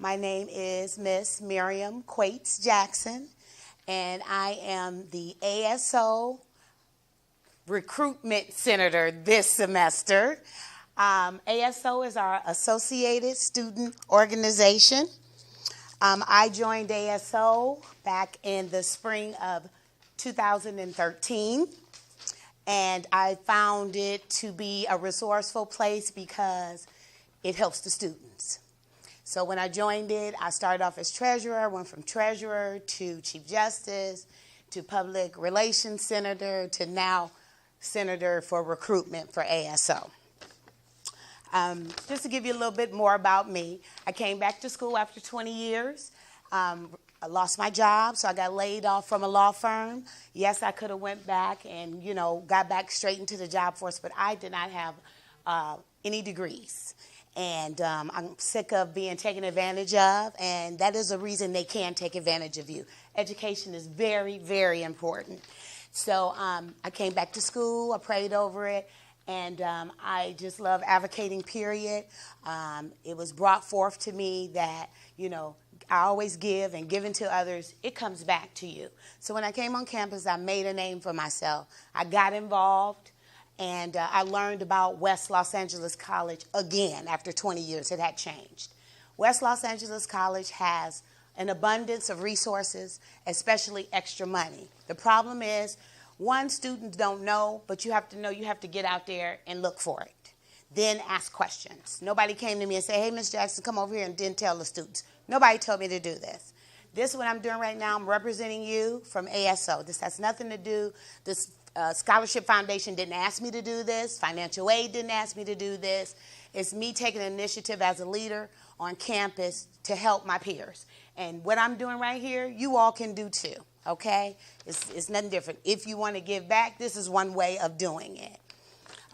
My name is Miss Miriam Quates Jackson, and I am the ASO Recruitment Senator this semester. ASO is our Associated Student Organization. I joined ASO back in the spring of 2013, and I found it to be a resourceful place because it helps the students. So when I joined it, I started off as treasurer, went from treasurer to chief justice to public relations senator to now senator for recruitment for ASO. Just to give you a little bit more about me, I came back to school after 20 years. I lost my job, so I got laid off from a law firm. Yes, I could have went back and, got back straight into the job force, but I did not have any degrees. And I'm sick of being taken advantage of, and that is a reason they can take advantage of you. Education is very, very important. So I came back to school, I prayed over it, and I just love advocating, period. It was brought forth to me that, I always give, and giving to others, it comes back to you. So when I came on campus, I made a name for myself. I got involved. And I learned about West Los Angeles College again after 20 years. It had changed. West Los Angeles College has an abundance of resources, especially extra money. The problem is, one, students don't know, but you have to know you have to get out there and look for it. Then ask questions. Nobody came to me and said, hey, Ms. Jackson, come over here and didn't tell the students. Nobody told me to do this. This is what I'm doing right now. I'm representing you from ASO. This has nothing to do, this Scholarship Foundation didn't ask me to do this. Financial aid didn't ask me to do this. It's me taking an initiative as a leader on campus to help my peers. And what I'm doing right here, you all can do too, okay? It's nothing different. If you want to give back, this is one way of doing it.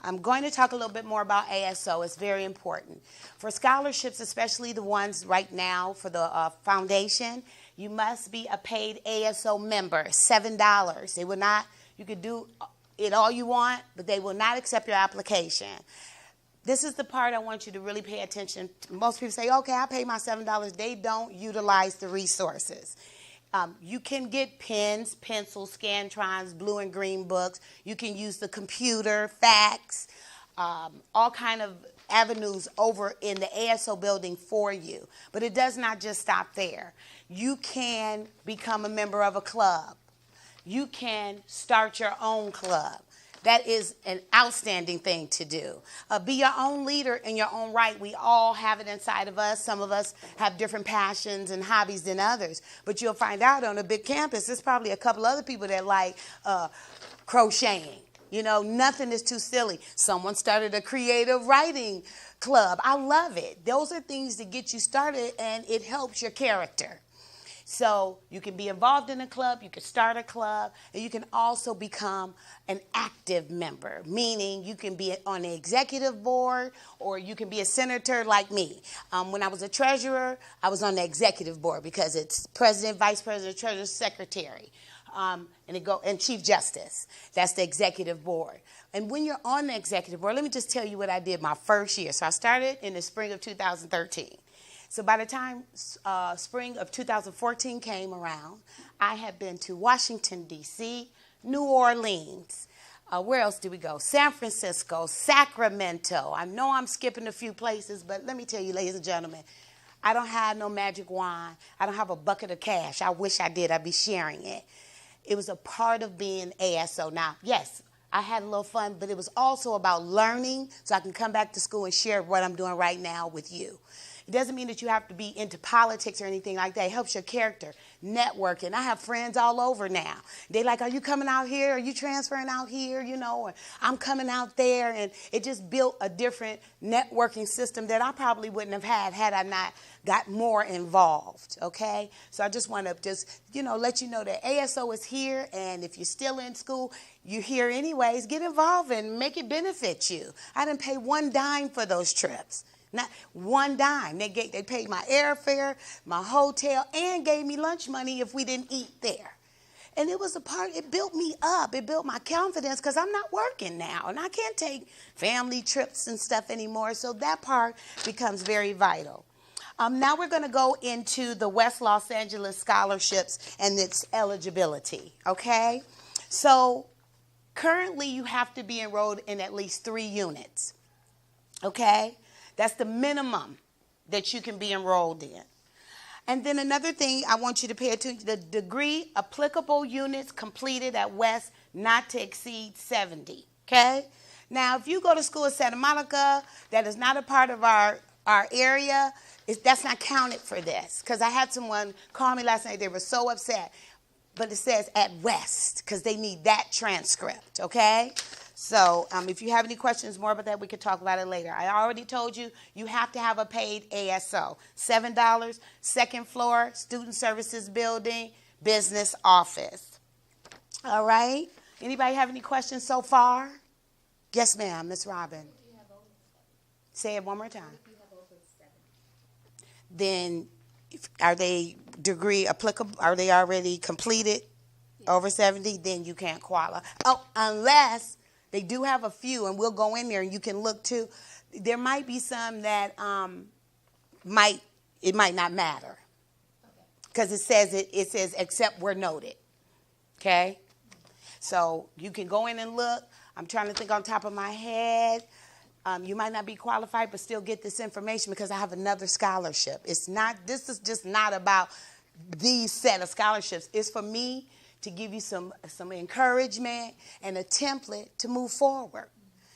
I'm going to talk a little bit more about ASO. It's very important. For scholarships, especially the ones right now for the foundation, you must be a paid ASO member, $7. They will not. You could do it all you want, but they will not accept your application. This is the part I want you to really pay attention to. Most people say, okay, I pay my $7. They don't utilize the resources. You can get pens, pencils, Scantrons, blue and green books. You can use the computer, fax, all kind of avenues over in the ASO building for you. But it does not just stop there. You can become a member of a club. You can start your own club. That is an outstanding thing to do. Be your own leader in your own right. We all have it inside of us. Some of us have different passions and hobbies than others. But you'll find out on a big campus, there's probably a couple other people that like crocheting. Nothing is too silly. Someone started a creative writing club. I love it. Those are things that get you started, and it helps your character. So you can be involved in a club, you can start a club, and you can also become an active member, meaning you can be on the executive board or you can be a senator like me. When I was a treasurer, I was on the executive board because it's president, vice president, treasurer, secretary, and chief justice. That's the executive board. And when you're on the executive board, let me just tell you what I did my first year. So I started in the spring of 2013. So by the time spring of 2014 came around, I had been to Washington, D.C., New Orleans. Where else did we go? San Francisco, Sacramento. I know I'm skipping a few places, but let me tell you, ladies and gentlemen, I don't have no magic wand. I don't have a bucket of cash. I wish I did. I'd be sharing it. It was a part of being ASO. Now, yes, I had a little fun, but it was also about learning so I can come back to school and share what I'm doing right now with you. It doesn't mean that you have to be into politics or anything like that. It helps your character, networking. I have friends all over now. They like, are you coming out here? Are you transferring out here? Or I'm coming out there. And it just built a different networking system that I probably wouldn't have had I not got more involved, okay? So I just want to let you know that ASO is here. And if you're still in school, you're here anyways. Get involved and make it benefit you. I didn't pay one dime for those trips. Not one dime. They paid my airfare, my hotel, and gave me lunch money if we didn't eat there. And it was it built me up. It built my confidence because I'm not working now. And I can't take family trips and stuff anymore. So that part becomes very vital. Now we're going to go into the West Los Angeles scholarships and its eligibility, okay? So currently you have to be enrolled in at least 3 units, okay? That's the minimum that you can be enrolled in. And then another thing I want you to pay attention to, the degree applicable units completed at West not to exceed 70, okay? Now, if you go to school in Santa Monica, that is not a part of our area, that's not counted for this. Because I had someone call me last night, they were so upset. But it says at West, because they need that transcript, okay? So if you have any questions more about that, we could talk about it later. I already told you, you have to have a paid ASO. $7, second floor, student services building, business office. All right? Anybody have any questions so far? Yes, ma'am, Miss Robin. Say it one more time. Then are they degree applicable? Are they already completed over 70? Then you can't qualify. Oh, unless they do have a few, and we'll go in there and you can look too. There might be some that might not matter because it says except where noted. Okay, so you can go in and look. I'm trying to think on top of my head. You might not be qualified, but still get this information because I have another scholarship. This is just not about these set of scholarships. It's for me to give you some encouragement and a template to move forward.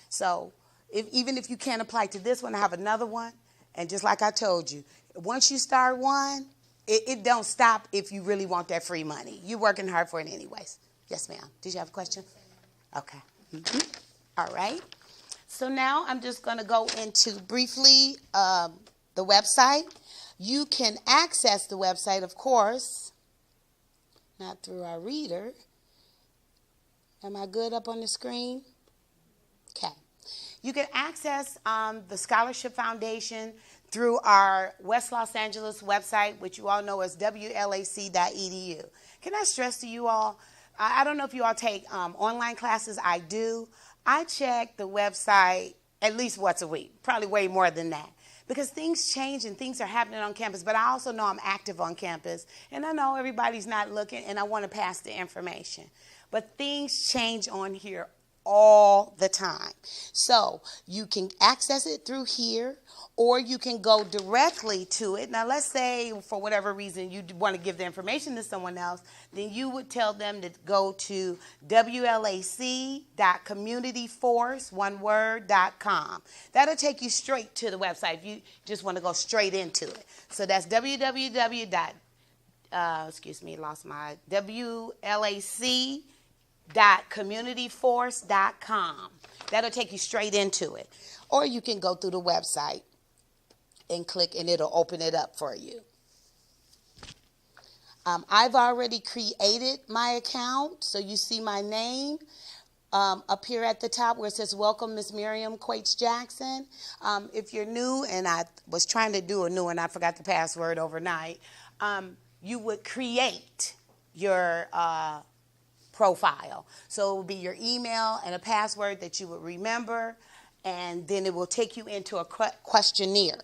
So even if you can't apply to this one, I have another one. And just like I told you, once you start one, it don't stop if you really want that free money. You're working hard for it anyways. Yes, ma'am. Did you have a question? Okay. Mm-hmm. All right. So now I'm just going to go into briefly the website. You can access the website, of course, not through our reader. Am I good up on the screen? Okay. You can access the Scholarship Foundation through our West Los Angeles website, which you all know as wlac.edu. Can I stress to you all, I don't know if you all take online classes. I do. I check the website at least once a week, probably way more than that, because things change and things are happening on campus. But I also know I'm active on campus, and I know everybody's not looking, and I want to pass the information. But things change on here all the time. So you can access it through here, or you can go directly to it. Now, let's say for whatever reason you want to give the information to someone else, then you would tell them to go to wlac.communityforce.com. That'll take you straight to the website if you just want to go straight into it. So that's wlac.communityforce.com. That'll take you straight into it. Or you can go through the website and click, and it'll open it up for you. I've already created my account, so you see my name up here at the top where it says, Welcome, Miss Miriam Quates Jackson. If you're new, and I was trying to do a new one, I forgot the password overnight, you would create your profile. So it will be your email and a password that you would remember, and then it will take you into a questionnaire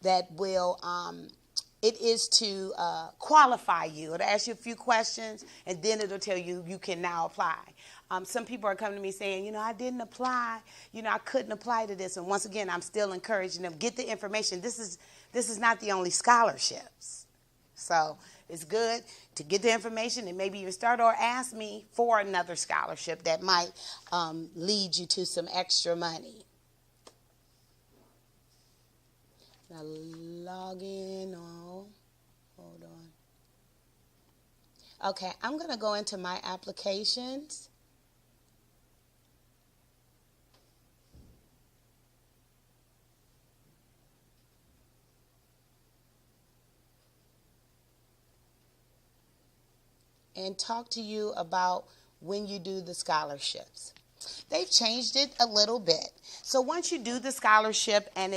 that will, it is to qualify you. It'll ask you a few questions, and then it'll tell you you can now apply. Some people are coming to me saying, I didn't apply. I couldn't apply to this. And once again, I'm still encouraging them, get the information. This is not the only scholarships. So it's good to get the information and maybe even start or ask me for another scholarship that might lead you to some extra money. Now log in. Oh, hold on. Okay, I'm going to go into my applications. And talk to you about when you do the scholarships. They've changed it a little bit. So once you do the scholarship and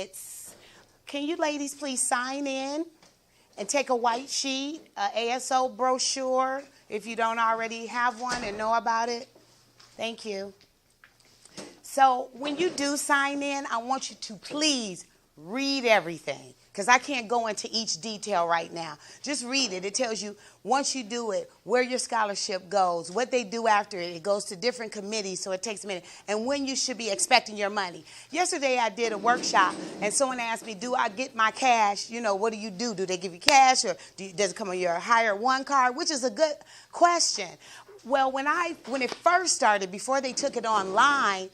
can you ladies please sign in and take a white sheet, ASO brochure, if you don't already have one and know about it? Thank you. So when you do sign in, I want you to please read everything, because I can't go into each detail right now. Just read it. It tells you once you do it, where your scholarship goes, what they do after it. It goes to different committees, so it takes a minute, and when you should be expecting your money. Yesterday I did a workshop, and someone asked me, do I get my cash? You know, what do you do? Do they give you cash, or does it come on your Hire One card? Which is a good question. Well, when it first started, before they took it online,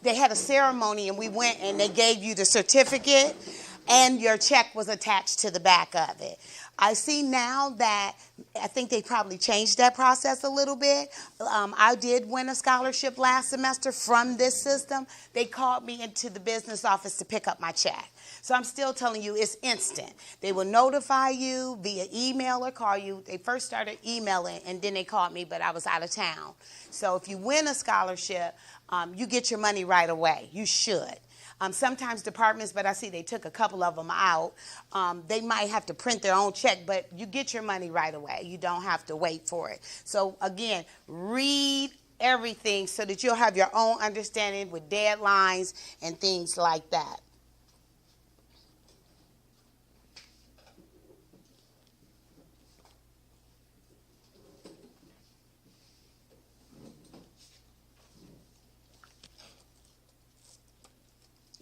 they had a ceremony, and we went and they gave you the certificate, and your check was attached to the back of it. I see now that I think they probably changed that process a little bit. I did win a scholarship last semester from this system. They called me into the business office to pick up my check. So I'm still telling you, it's instant. They will notify you via email or call you. They first started emailing, and then they called me, but I was out of town. So if you win a scholarship, you get your money right away. You should. Sometimes departments, but I see they took a couple of them out. They might have to print their own check, but you get your money right away. You don't have to wait for it. So again, read everything so that you'll have your own understanding with deadlines and things like that.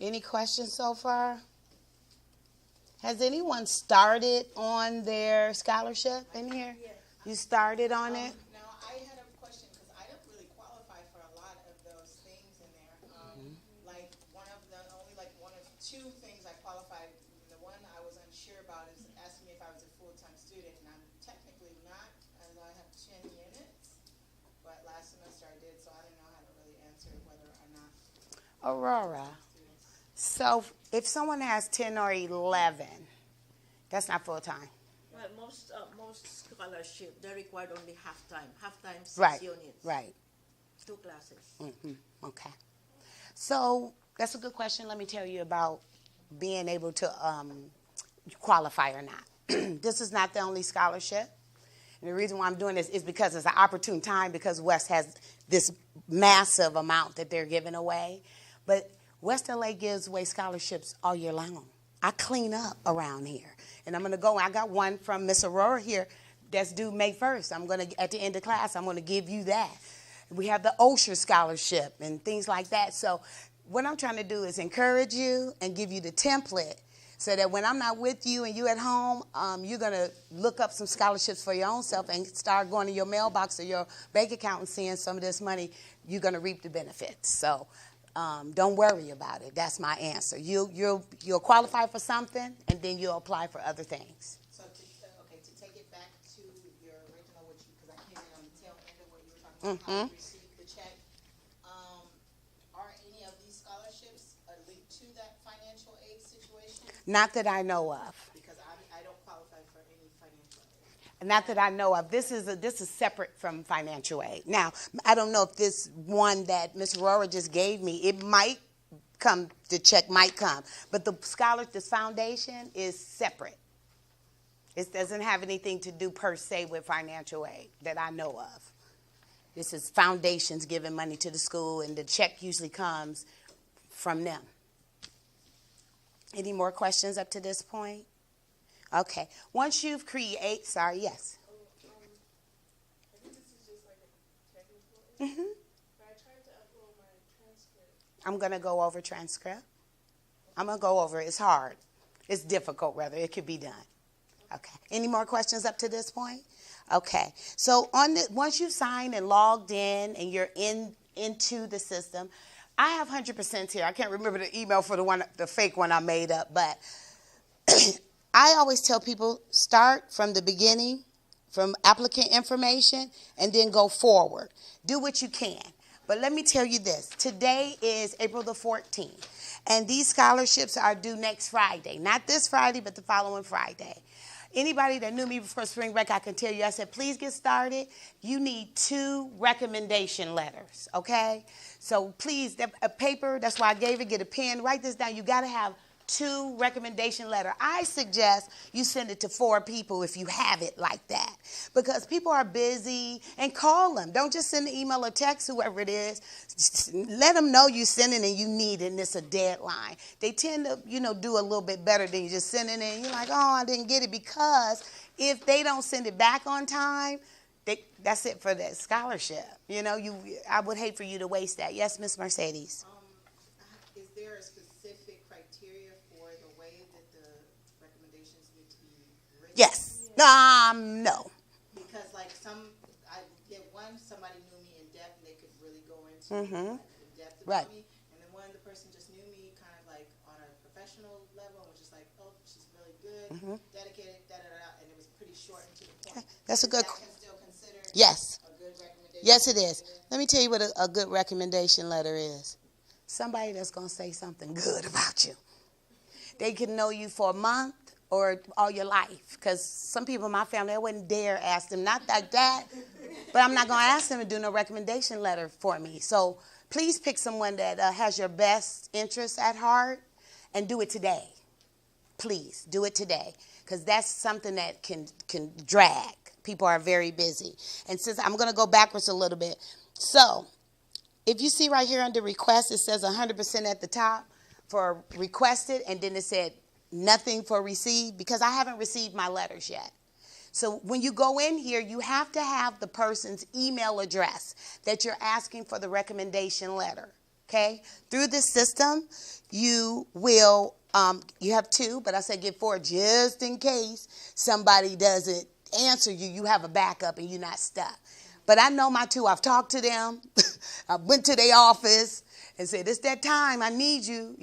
Any questions so far? Has anyone started on their scholarship in here? Yes. You started on it? Now, I had a question because I don't really qualify for a lot of those things in there. Like one or two things I qualified. The one I was unsure about is asking me if I was a full-time student, and I'm technically not, as I have 10 units. But last semester I did, so I don't know how to really answer whether or not. Aurora. So if someone has 10 or 11, that's not full-time. Well, most scholarship, they required only half-time. Half-time, 6 Right, units. right. 2 classes. Okay. So that's a good question. Let me tell you about being able to qualify or not. This is not the only scholarship. And the reason why I'm doing this is because it's an opportune time, because West has this massive amount that they're giving away. But West LA gives away scholarships all year long. I clean up around here. And I'm going to go. I got one from Miss Aurora here that's due May 1st. I'm going to, at the end of class, I'm going to give you that. We have the Osher Scholarship and things like that. So what I'm trying to do is encourage you and give you the template so that when I'm not with you and you at home, you're going to look up some scholarships for your own self and start going to your mailbox or your bank account and seeing some of this money. You're going to reap the benefits. So don't worry about it. That's my answer. You'll qualify for something, and then you'll apply for other things. So, to take it back to your original, because I came in on the tail end of what you were talking about, how you received the check. Are any of these scholarships linked to that financial aid situation? Not that I know of. Because I don't qualify for any financial aid. Not that I know of. This is separate from financial aid. Now, I don't know if this one that Ms. Aurora just gave me, it might come, the check might come. But this foundation is separate. It doesn't have anything to do per se with financial aid that I know of. This is foundations giving money to the school, and the check usually comes from them. Any more questions up to this point? Okay. Once you've created, sorry, yes. I think this is just like a technical issue. But I tried to upload my transcript. I'm going to go over transcript. I'm going to go over it. It's hard. It's difficult, rather. It could be done. Okay. Any more questions up to this point? Okay. So once you've signed and logged in and you're into the system, I have 100% here. I can't remember the email for the fake one I made up, but I always tell people start from the beginning, from applicant information, and then go forward. Do what you can. But let me tell you this. Today is April the 14th, and these scholarships are due next Friday. Not this Friday, but the following Friday. Anybody that knew me before spring break, I can tell you, I said, please get started. You need 2 recommendation letters, okay? So please, a paper, that's why I gave it, get a pen, write this down. You got to have 2 recommendation letter, I suggest you send it to 4 people if you have it like that. Because people are busy, and call them. Don't just send an email or text whoever it is. Let them know you sending and you need it and it's a deadline. They tend to, do a little bit better than you just sending it and you're like, oh, I didn't get it. Because if they don't send it back on time, that's it for that scholarship. I would hate for you to waste that. Yes, Miss Mercedes. Is there a specific criteria for the way that the recommendations need to be written? Yes. No. Because I get one, somebody knew me in depth and they could really go into in depth about Right. me. And then one, the person just knew me kind of like on a professional level and was just like, oh, she's really good, dedicated, and it was pretty short and to the point. That's a good. That can still consider Yes. a good recommendation. Yes, it is. Let me tell you what a good recommendation letter is. Somebody that's going to say something good about you. They can know you for a month or all your life. Because some people in my family, I wouldn't dare ask them, not like that, but I'm not going to ask them to do no recommendation letter for me. So please pick someone that has your best interests at heart and do it today. Please, do it today. Because that's something that can drag. People are very busy. And since I'm going to go backwards a little bit. So if you see right here under request, it says 100% at the top for requested, and then it said nothing for received, because I haven't received my letters yet. So when you go in here, you have to have the person's email address that you're asking for the recommendation letter, okay? Through this system, you will, you have 2, but I said get 4 just in case somebody doesn't answer you. You have a backup and you're not stuck. But I know my 2. I've talked to them. I went to their office and said, it's that time. I need you,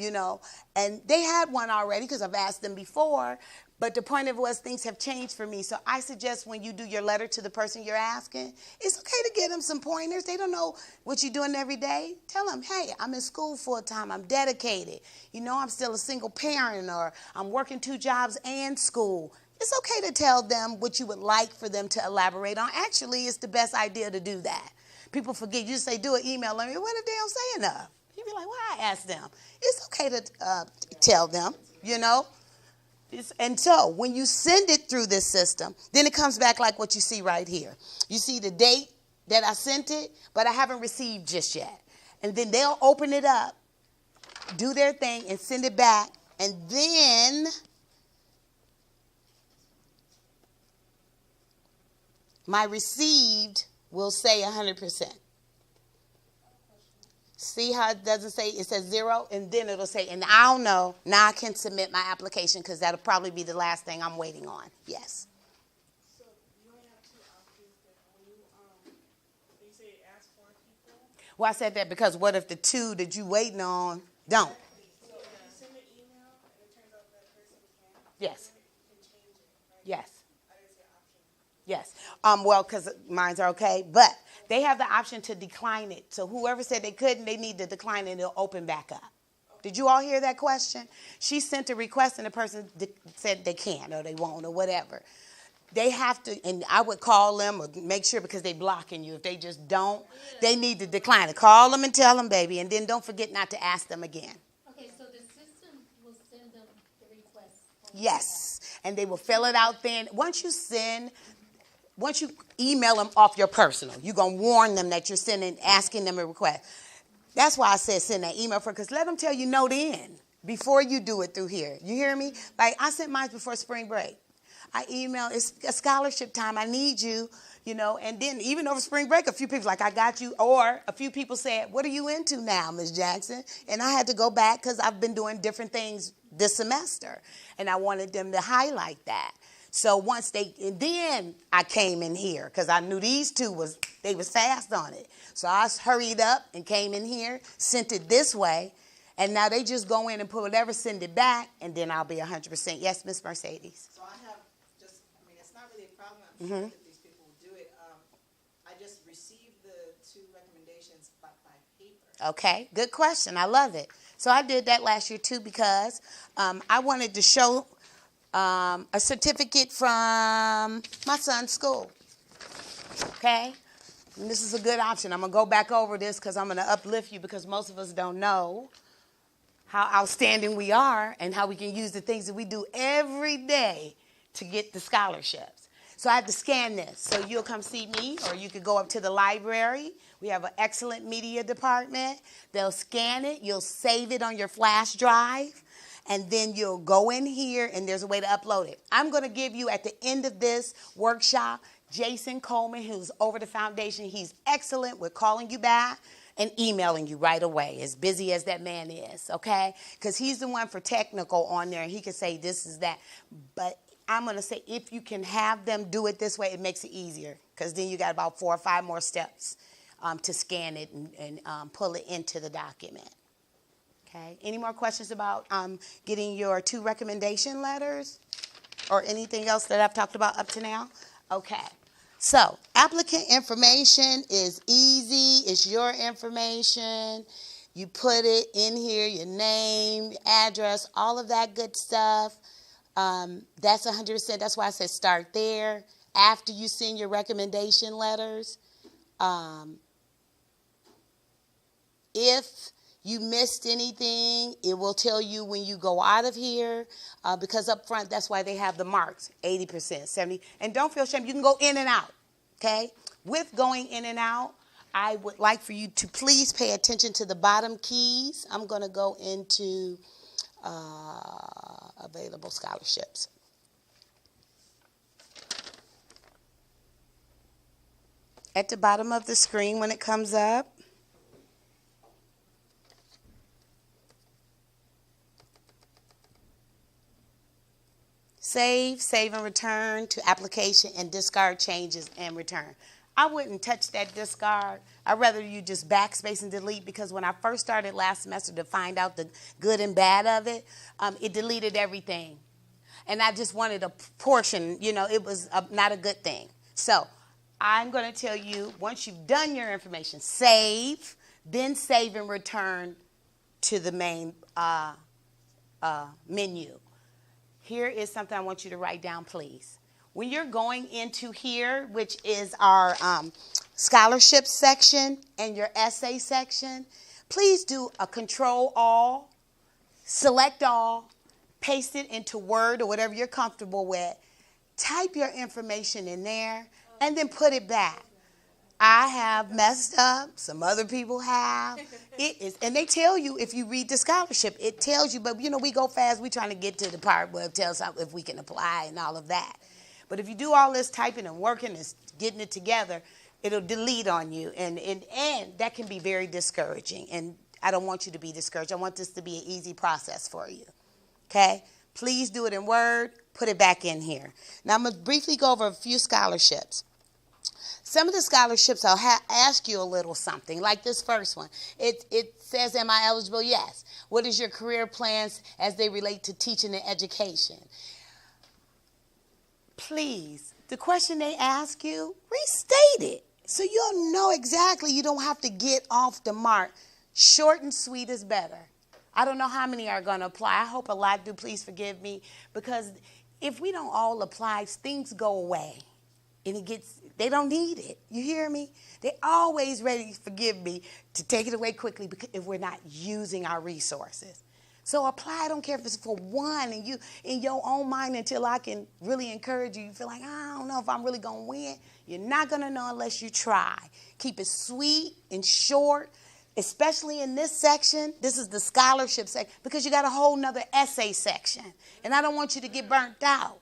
And they had one already because I've asked them before. But the point of it was things have changed for me. So I suggest when you do your letter to the person you're asking, it's okay to give them some pointers. They don't know what you're doing every day. Tell them, hey, I'm in school full time. I'm dedicated. I'm still a single parent, or I'm working 2 jobs and school. It's okay to tell them what you would like for them to elaborate on. Actually, it's the best idea to do that. People forget. You say, do an email. What if they don't say enough? You'd be like, why I ask them? It's okay to tell them, And so when you send it through this system, then it comes back like what you see right here. You see the date that I sent it, but I haven't received just yet. And then they'll open it up, do their thing, and send it back. And then my received will say 100%. See how it doesn't say, it says 0, and then it'll say, and I'll know, now I can submit my application, because that'll probably be the last thing I'm waiting on. Yes. So you only have 2 options, but when you say ask 4 people. Well, I said that because what if the 2 that you waiting on don't? So if you send an email and it turns out that person can't, Yes. you can change it, right? Yes. I didn't see an option. Yes. Well, because mines are okay, but they have the option to decline it. So whoever said they couldn't, they need to decline it and it'll open back up. Did you all hear that question? She sent a request and the person said they can't or they won't or whatever. They have to, and I would call them or make sure, because they're blocking you. If they just don't, they need to decline it. Call them and tell them, baby, and then don't forget not to ask them again. Okay, so the system will send them the request. Yes, and they will fill it out then. Once you email them off your personal, you're going to warn them that you're asking them a request. That's why I said send that email for, because let them tell you no then before you do it through here. You hear me? Like I sent mine before spring break. I emailed, it's a scholarship time. I need you, and then even over spring break, a few people like, I got you. Or a few people said, what are you into now, Ms. Jackson? And I had to go back because I've been doing different things this semester. And I wanted them to highlight that. So and then I came in here because I knew these 2 was fast on it. So I hurried up and came in here, sent it this way, and now they just go in and put whatever, send it back, and then I'll be 100%. Yes, Miss Mercedes. So I have it's not really a problem. I'm sure that these people will do it. I just received the 2 recommendations by paper. Okay, good question. I love it. So I did that last year too because I wanted to show a certificate from my son's school. Okay? And this is a good option. I'm going to go back over this because I'm going to uplift you because most of us don't know how outstanding we are and how we can use the things that we do every day to get the scholarships. So I had to scan this. So you'll come see me, or you could go up to the library. We have an excellent media department. They'll scan it. You'll save it on your flash drive. And then you'll go in here, and there's a way to upload it. I'm going to give you, at the end of this workshop, Jason Coleman, who's over the foundation. He's excellent with calling you back and emailing you right away, as busy as that man is, okay? Because he's the one for technical on there, and he can say this is that. But I'm going to say, if you can have them do it this way, it makes it easier, because then you got about 4 or 5 more steps to scan it and pull it into the document. Okay. Any more questions about getting your 2 recommendation letters or anything else that I've talked about up to now? Okay. So applicant information is easy. It's your information. You put it in here, your name, address, all of that good stuff. That's 100%. That's why I said start there. After you send your recommendation letters, if you missed anything, it will tell you when you go out of here, because up front, that's why they have the marks, 80%, 70%. And don't feel ashamed. You can go in and out, okay? With going in and out, I would like for you to please pay attention to the bottom keys. I'm going to go into available scholarships. At the bottom of the screen when it comes up, save and return to application, and discard changes and return. I wouldn't touch that discard. I'd rather you just backspace and delete, because when I first started last semester to find out the good and bad of it, it deleted everything. And I just wanted a portion, it was not a good thing. So I'm going to tell you, once you've done your information, save, then save and return to the main menu. Here is something I want you to write down, please. When you're going into here, which is our scholarship section and your essay section, please do a Control-All, select all, paste it into Word or whatever you're comfortable with. Type your information in there and then put it back. I have messed up. Some other people have. And they tell you if you read the scholarship, it tells you. But, we go fast. We're trying to get to the part where it tells us if we can apply and all of that. But if you do all this typing and working and getting it together, it'll delete on you. And that can be very discouraging. And I don't want you to be discouraged. I want this to be an easy process for you. Okay? Please do it in Word. Put it back in here. Now, I'm going to briefly go over a few scholarships. Some of the scholarships, I'll ask you a little something, like this first one. It says, am I eligible? Yes. What is your career plans as they relate to teaching and education? Please, the question they ask you, restate it. So you'll know exactly. You don't have to get off the mark. Short and sweet is better. I don't know how many are going to apply. I hope a lot do. Please forgive me. Because if we don't all apply, things go away. And they don't need it. You hear me? They're always ready, forgive me, to take it away quickly because if we're not using our resources. So apply. I don't care if it's for one and you in your own mind until I can really encourage you. You feel like, I don't know if I'm really going to win. You're not going to know unless you try. Keep it sweet and short, especially in this section. This is the scholarship section because you got a whole nother essay section. And I don't want you to get burnt out.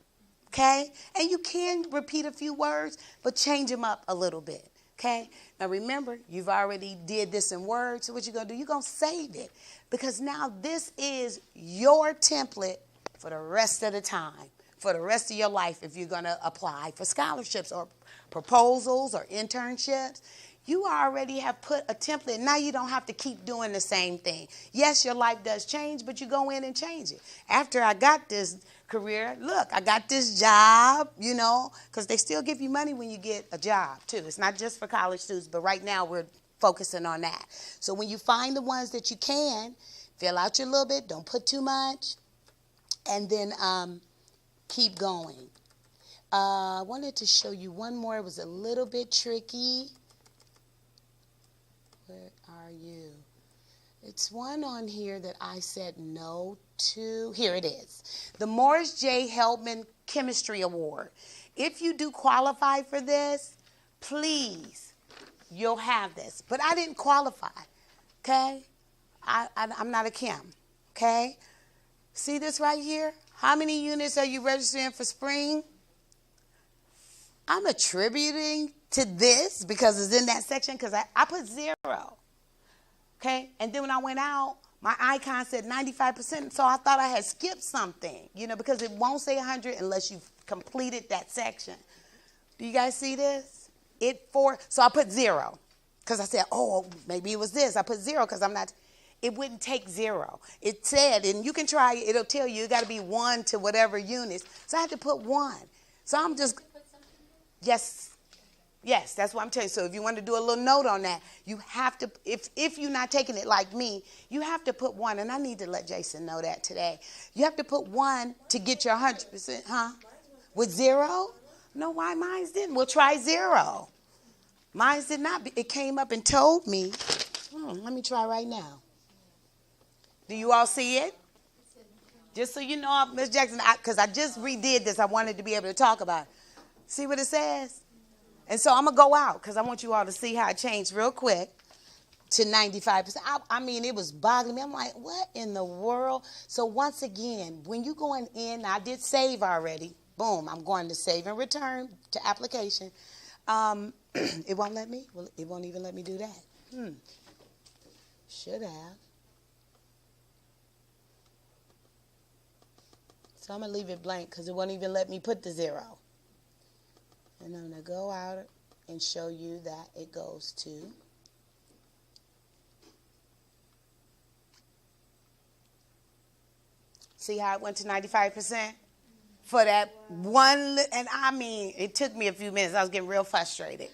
Okay? And you can repeat a few words, but change them up a little bit. Okay? Now remember, you've already did this in Word, so what you're going to do, you're going to save it. Because now this is your template for the rest of the time, for the rest of your life if you're going to apply for scholarships or proposals or internships. You already have put a template. Now you don't have to keep doing the same thing. Yes, your life does change, but you go in and change it. After I got this career, look, I got this job, because they still give you money when you get a job, too. It's not just for college students, but right now we're focusing on that. So when you find the ones that you can, fill out your little bit, don't put too much, and then keep going. I wanted to show you one more. It was a little bit tricky. Where are you? It's one on here that I said no to. Here it is. The Morris J. Heldman Chemistry Award. If you do qualify for this, please, you'll have this. But I didn't qualify, okay? I'm not a chem, okay? See this right here? How many units are you registering for spring? I'm attributing to this because it's in that section because I put 0. Okay, and then when I went out, my icon said 95%, so I thought I had skipped something, because it won't say 100 unless you've completed that section. Do you guys see this? So I put 0 because I said, oh, maybe it was this. I put 0 because it wouldn't take 0. It said, and you can try it, it'll tell you it got to be 1 to whatever units. So I had to put 1. So I'm just, Yes, that's what I'm telling you. So if you want to do a little note on that, you have to, if you're not taking it like me, you have to put 1. And I need to let Jason know that today. You have to put 1 to get your 100%, huh? With 0? No, why mine didn't? We'll try 0. Mine did not. It came up and told me. Let me try right now. Do you all see it? Just so you know, Ms. Jackson, because I just redid this, I wanted to be able to talk about it. See what it says? And so I'm going to go out because I want you all to see how it changed real quick to 95%. I mean, it was boggling me. I'm like, what in the world? So once again, when you're going in, I did save already. Boom, I'm going to save and return to application. It won't let me? Well, it won't even let me do that. Should have. So I'm going to leave it blank because it won't even let me put the 0. And I'm going to go out and show you that it goes to see how it went to 95% for that one. And I mean, it took me a few minutes. I was getting real frustrated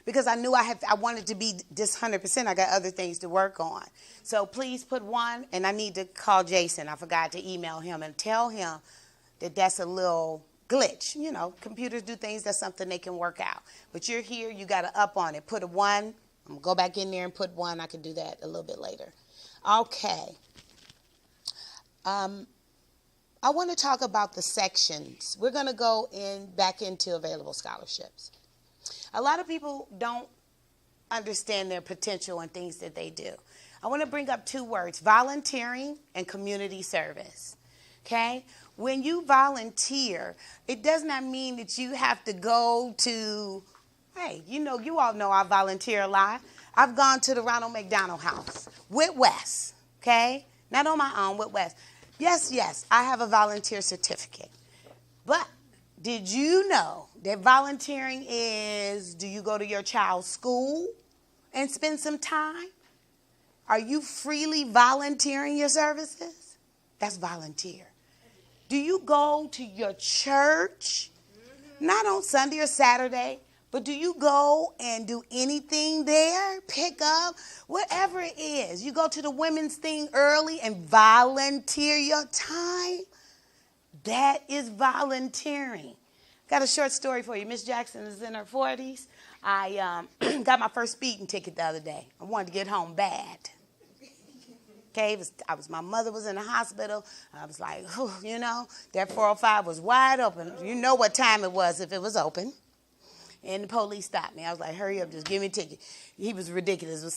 because I knew I wanted to be this 100%. I got other things to work on. So please put 1, and I need to call Jason. I forgot to email him and tell him that that's a little glitch. Computers do things. That's something they can work out. But you're here. You got to up on it. Put a 1. I'm going to go back in there and put 1. I can do that a little bit later. Okay. I want to talk about the sections. We're going to go back into available scholarships. A lot of people don't understand their potential and things that they do. I want to bring up 2 words, volunteering and community service. Okay? When you volunteer, it does not mean that you have to go to, hey, you all know I volunteer a lot. I've gone to the Ronald McDonald House with Wes, okay? Not on my own, with Wes. Yes, I have a volunteer certificate. But did you know that volunteering is, do you go to your child's school and spend some time? Are you freely volunteering your services? That's volunteer. Do you go to your church, not on Sunday or Saturday, but do you go and do anything there, pick up, whatever it is? You go to the women's thing early and volunteer your time? That is volunteering. Got a short story for you. Miss Jackson is in her 40s. I got my first speeding ticket the other day. I wanted to get home bad. Okay, my mother was in the hospital. I was like, that 405 was wide open. You know what time it was if it was open. And the police stopped me. I was like, hurry up, just give me a ticket. He was ridiculous. It was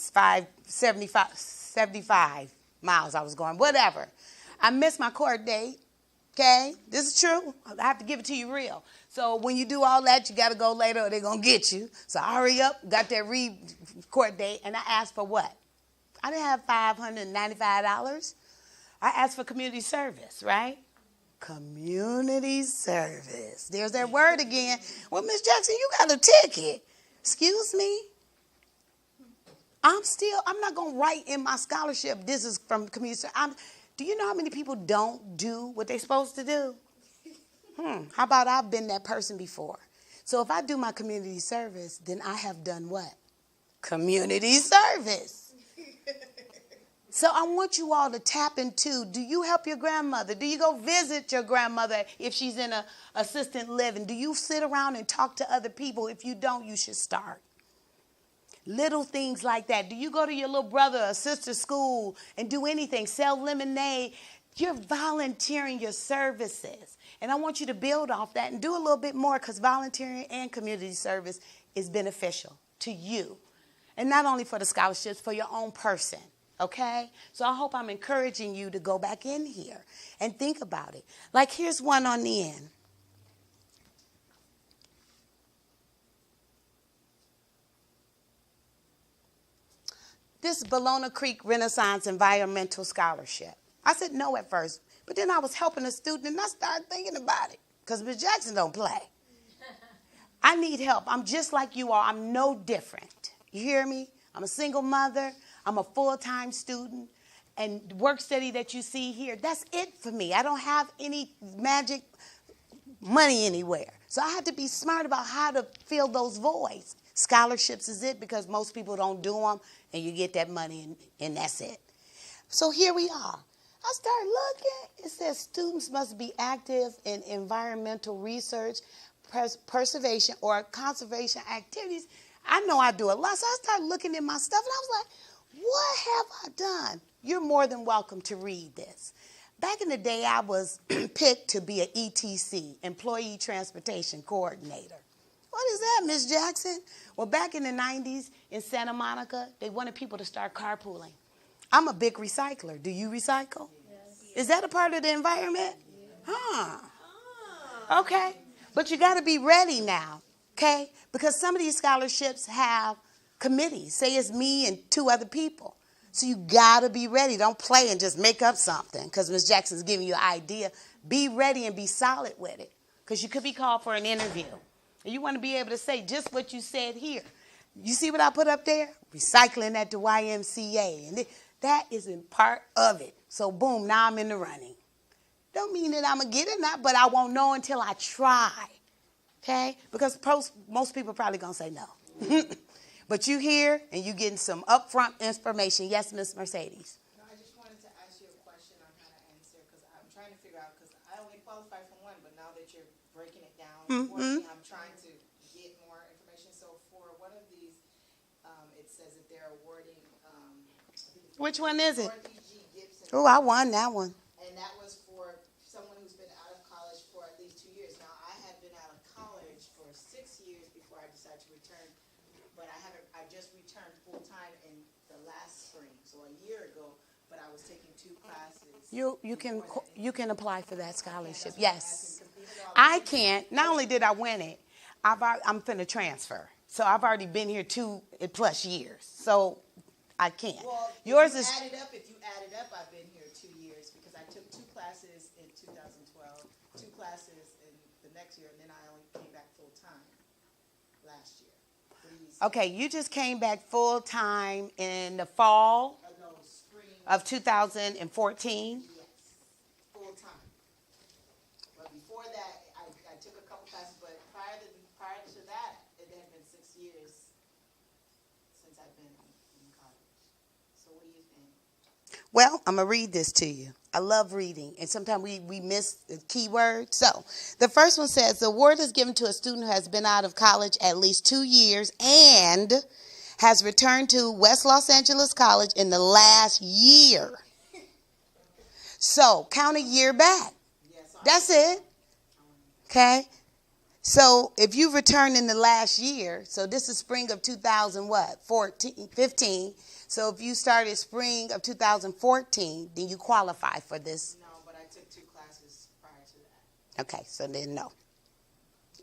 75 miles I was going, whatever. I missed my court date. Okay, this is true. I have to give it to you real. So when you do all that, you got to go later or they're going to get you. So I hurry up, got that court date, and I asked for what? I didn't have $595. I asked for community service, right? Community service. There's that word again. Well, Miss Jackson, you got a ticket. Excuse me? I'm not going to write in my scholarship, this is from community service. Do you know how many people don't do what they're supposed to do? How about I've been that person before? So if I do my community service, then I have done what? Community service. So I want you all to tap into, do you help your grandmother? Do you go visit your grandmother if she's in a assisted living? Do you sit around and talk to other people? If you don't, you should start. Little things like that. Do you go to your little brother or sister's school and do anything? Sell lemonade. You're volunteering your services. And I want you to build off that and do a little bit more, because volunteering and community service is beneficial to you. And not only for the scholarships, for your own person. Okay? So I hope I'm encouraging you to go back in here and think about it. Like, here's one on the end. This Bologna Creek Renaissance Environmental Scholarship. I said no at first, but then I was helping a student and I started thinking about it, because Ms. Jackson don't play. I need help. I'm just like you are. I'm no different. You hear me? I'm a single mother. I'm a full-time student. And work study that you see here, that's it for me. I don't have any magic money anywhere. So I had to be smart about how to fill those voids. Scholarships is it, because most people don't do them, and you get that money, and that's it. So here we are. I started looking. It says students must be active in environmental research, preservation, or conservation activities. I know I do a lot, so I started looking at my stuff, and I was like, what have I done? You're more than welcome to read this. Back in the day, I was picked to be an ETC, Employee Transportation Coordinator. What is that, Ms. Jackson? Well, back in the 90s in Santa Monica, they wanted people to start carpooling. I'm a big recycler. Do you recycle? Yes. Is that a part of the environment? Yes. Huh. Okay. But you got to be ready now, okay? Because some of these scholarships have committees. Say it's me and 2 other people. So you got to be ready. Don't play and just make up something because Ms. Jackson's giving you an idea. Be ready and be solid with it, because you could be called for an interview. And you want to be able to say just what you said here. You see what I put up there? Recycling at the YMCA. And that isn't part of it. So boom, now I'm in the running. Don't mean that I'm going to get it, not, but I won't know until I try. Okay? Because most people are probably going to say no. But you here and you getting some upfront information. Yes, Miss Mercedes. No, I just wanted to ask you a question on how to answer, because I'm trying to figure out, because I only qualify for one, but now that you're breaking it down for me, I'm trying to get more information. So for one of these, it says that they're awarding, Which one is it? Dorothy G. Gibson. Oh, I won that one. And that was for someone who's been out of college for at least 2 years. Now, I had been out of college for 6 years before I decided to return, but I just returned full-time in the last spring, so a year ago, but I was taking 2 classes. You can apply for that scholarship. Yes. I can't. Not only did I win it, I'm finna transfer. So I've already been here 2+ years. So I can't. Well, Yours if is you add it up, I've been here 2 years, because I took 2 classes in 2012, 2 classes in the next year, and then I only came back full-time last year. okay. You just came back full time in the fall No, spring. of 2014. Yes, full-time. But before that, I took a couple classes, but prior to that, it had been 6 years since I've been in college. So what do you think? Well, I'm going to read this to you. I love reading, and sometimes we miss the key word. So the first one says, the award is given to a student who has been out of college at least 2 years and has returned to West Los Angeles College in the last year. So count a year back. That's it. Okay? So if you returned in the last year, so this is spring of 15. So if you started spring of 2014, then you qualify for this. No, but I took 2 classes prior to that. Okay, so then no.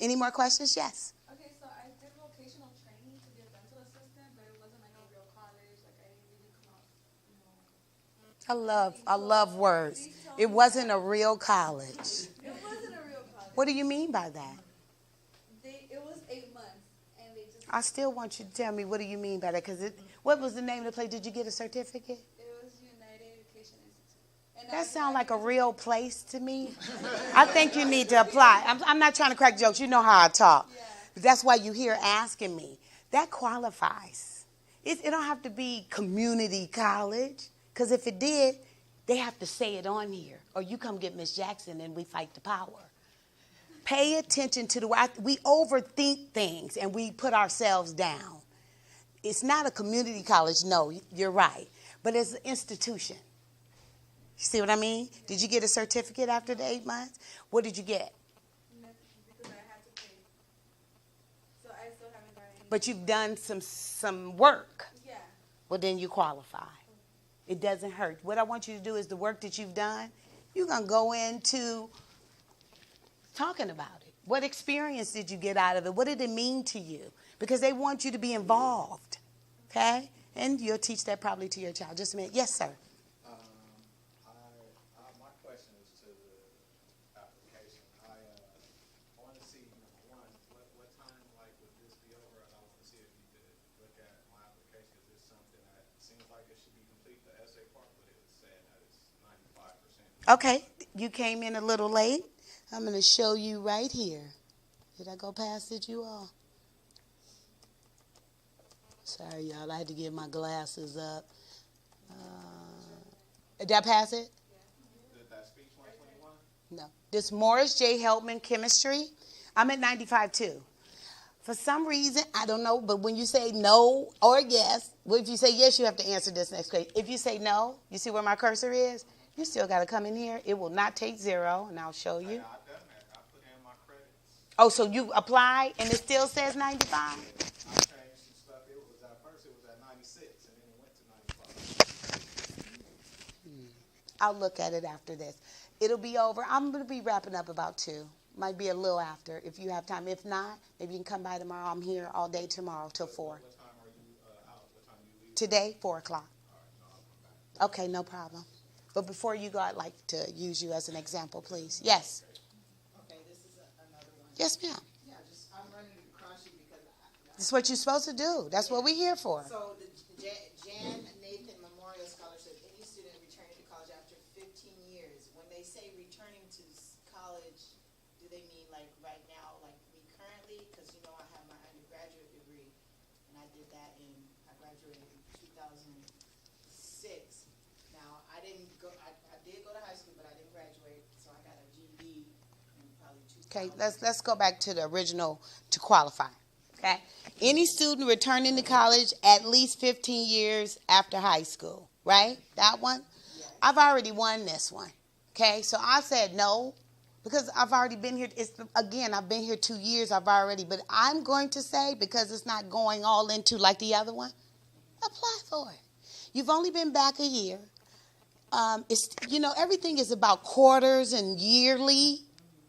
Any more questions? Yes. Okay, so I did vocational training to be a dental assistant, but it wasn't like a real college. Like I didn't really come out. I love words. It wasn't a real college. It wasn't a real college. What do you mean by that? It was 8 months, and they just. I still want you to tell me what do you mean by that, because what was the name of the place? Did you get a certificate? It was United Education Institute. And That sounds like a real place to me. I think you need to apply. I'm not trying to crack jokes. You know how I talk. Yeah. But that's why you're here asking me. That qualifies. It don't have to be community college, because if it did, they have to say it on here. Or you come get Miss Jackson and we fight the power. Pay attention to we overthink things and we put ourselves down. it's not a community college. No, you're right. But it's an institution. You see what I mean? Did you get a certificate after the 8 months? What did you get? Nothing, because I had to pay. So I still haven't gotten any. But you've done some work. Yeah. Well, then you qualify. It doesn't hurt. What I want you to do is the work that you've done, you're going to go into talking about it. What experience did you get out of it? What did it mean to you? Because they want you to be involved, okay? And you'll teach that probably to your child. Just a minute. Yes, sir. My question is to the application. I want to see, number one, what time, like, would this be over? And I want to see if you could look at my application. Is this something that seems like it should be complete, the essay part, but it was saying that it's 95%. Okay. You came in a little late. I'm going to show you right here. Did I go past it, you all? Sorry, y'all. I had to get my glasses up. Did I pass it? Did that speech 121? No. This Morris J. Heltman Chemistry. I'm at 95 too. For some reason, I don't know, but when you say no or yes, well, if you say yes, you have to answer this next question. If you say no, you see where my cursor is? You still got to come in here. It will not take 0, and I'll show you. Yeah, I done that. I put in my credits. Oh, so you applied, and it still says 95? I changed some stuff. It was at first, it was at 96, and then it went to 95. I'll look at it after this. It'll be over. I'm going to be wrapping up about 2. Might be a little after if you have time. If not, maybe you can come by tomorrow. I'm here all day tomorrow till 4. What time are you out? What time do you leave? Today, 4 o'clock. All right, no, I'll come back. Okay, no problem. But before you go, I'd like to use you as an example, please. Yes. Okay, this is another one. Yes, ma'am. Yeah, just, I'm running across you because This is what you're supposed to do. That's what we're here for. So the Jan Nathan Memorial Scholarship, any student returning to college after 15 years, when they say returning to college, do they mean like right now, like me currently? Because you know I have my undergraduate degree, and I did that I graduated in 2006. Now, I didn't go, I did go to high school, but I didn't graduate, so I got a GED in probably 2000. Okay, let's go back to the original to qualify. Okay? Any student returning to college at least 15 years after high school, right? That one? Yes. I've already won this one. Okay? So I said no because I've already been here. Again, I've been here 2 years. But I'm going to say, because it's not going all into like the other one, apply for it. You've only been back a year. Everything is about quarters and yearly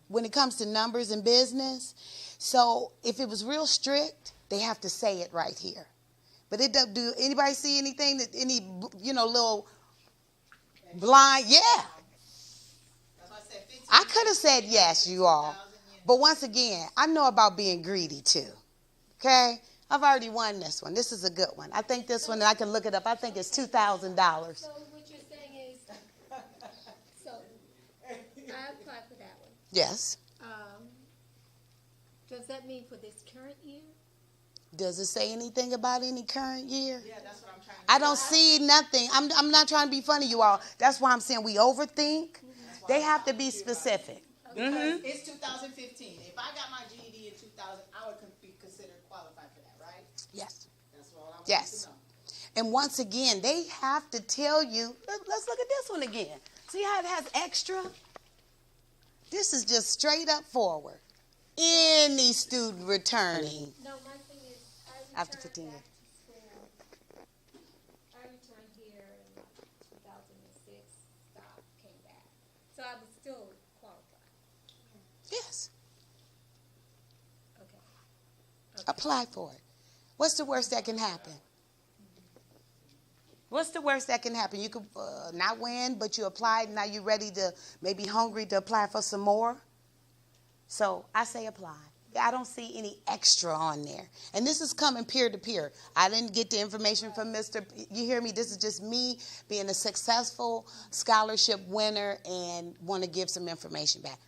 when it comes to numbers in business. So if it was real strict, they have to say it right here. But it does. Do anybody see anything that little blind? Yeah. That's why I said 15. I could have said yes, you all. But once again, I know about being greedy too. Okay? I've already won this one. This is a good one. I think this one, I can look it up. I think it's $2,000. So what you're saying is, so I applied for that one. Yes. Does that mean for this current year? Does it say anything about any current year? Yeah, that's what I'm trying to I don't see nothing. I'm not trying to be funny, you all. That's why I'm saying we overthink. They have to be specific. Because it's 2015. If I got my GED in 2000, I would be considered qualified for that, right? Yes. That's all I want Yes. to know. And once again, they have to tell you, let's look at this one again. See how it has extra? This is just straight up forward. Any student returning. No, my thing is, I After returned 15 back years. to school. I returned here in 2006, stopped, came back. So I was still qualified. Yes. Okay. Apply for it. What's the worst that can happen? What's the worst that can happen? You could not win, but you applied. Now you're ready to, maybe hungry to apply for some more. So I say apply. I don't see any extra on there. And this is coming peer to peer. I didn't get the information from Mr. You hear me? This is just me being a successful scholarship winner and want to give some information back.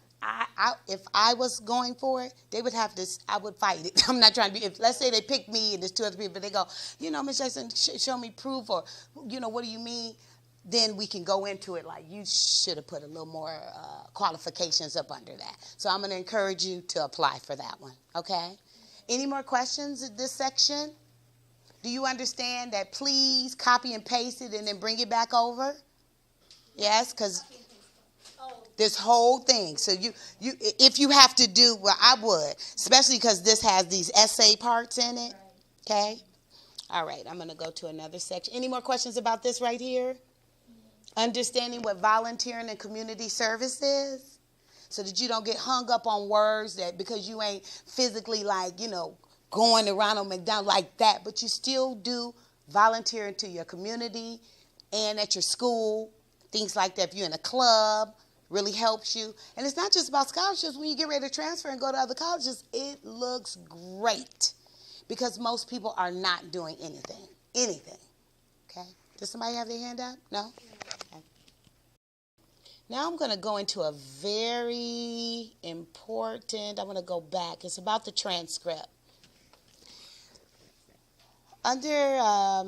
If I was going for it, they would have to, I would fight it. I'm not trying to be, let's say they pick me and there's 2 other people, but they go, Ms. Jackson, show me proof, or, what do you mean? Then we can go into it like you should have put a little more qualifications up under that. So I'm going to encourage you to apply for that one, okay? Any more questions in this section? Do you understand that? Please copy and paste it and then bring it back over. Yes, because this whole thing. So if you have to do, well, I would, especially because this has these essay parts in it. Okay. All right. I'm going to go to another section. Any more questions about this right here? Understanding what volunteering and community service is, so that you don't get hung up on words that because you ain't physically going to Ronald McDonald like that, but you still do volunteering to your community and at your school, things like that. If you're in a club, really helps you. And it's not just about scholarships. When you get ready to transfer and go to other colleges, it looks great because most people are not doing anything. Okay? Does somebody have their hand up? No? Okay. Now I'm going to go into a very important, I'm going to go back. It's about the transcript. Under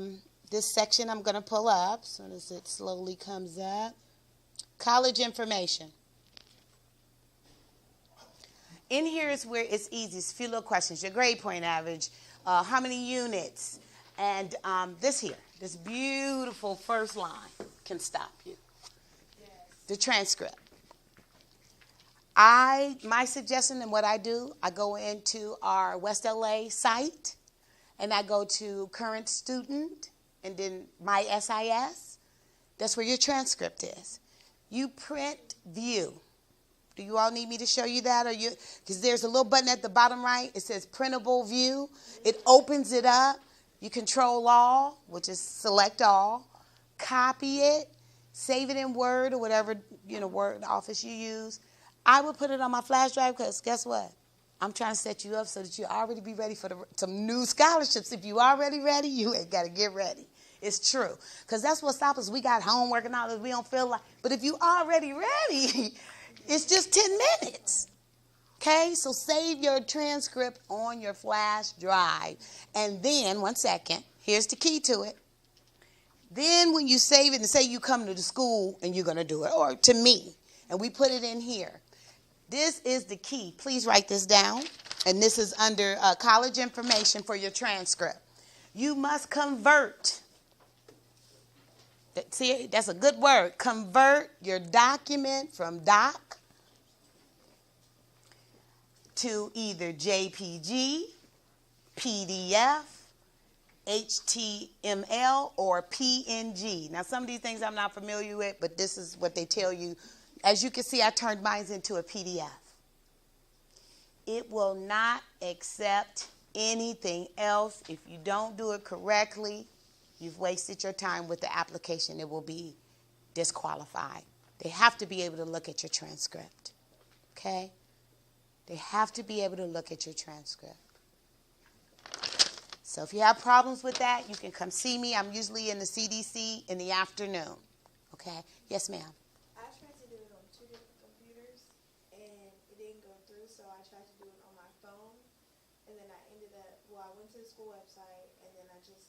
this section I'm going to pull up, as soon as it slowly comes up, college information. In here is where it's easiest. A few little questions. Your grade point average, how many units, and this beautiful first line can stop you. Yes. The transcript. My suggestion and what I do, I go into our West LA site, and I go to current student, and then my SIS. That's where your transcript is. You print view. Do you all need me to show you that? Because there's a little button at the bottom right. It says printable view. It opens it up. You control all, which is select all. Copy it. Save it in Word or whatever, Word Office you use. I would put it on my flash drive because guess what? I'm trying to set you up so that you already be ready for some new scholarships. If you already ready, you ain't got to get ready. It's true. Because that's what stops us. We got homework and all this. We don't feel like. But if you already ready, it's just 10 minutes. Okay? So save your transcript on your flash drive. And then, one second, here's the key to it. Then when you save it and say you come to the school and you're going to do it, or to me, and we put it in here. This is the key. Please write this down. And this is under college information for your transcript. You must convert. See, that's a good word. Convert your document from doc to either JPG, PDF, HTML, or PNG. Now, some of these things I'm not familiar with, but this is what they tell you. As you can see, I turned mine into a PDF. It will not accept anything else. If you don't do it correctly, you've wasted your time with the application. It will be disqualified. They have to be able to look at your transcript. Okay? They have to be able to look at your transcript. So if you have problems with that, you can come see me. I'm usually in the CDC in the afternoon. Okay? Yes, ma'am. I tried to do it on 2 different computers, and it didn't go through, so I tried to do it on my phone. And then I ended up, I went to the school website, and then I just,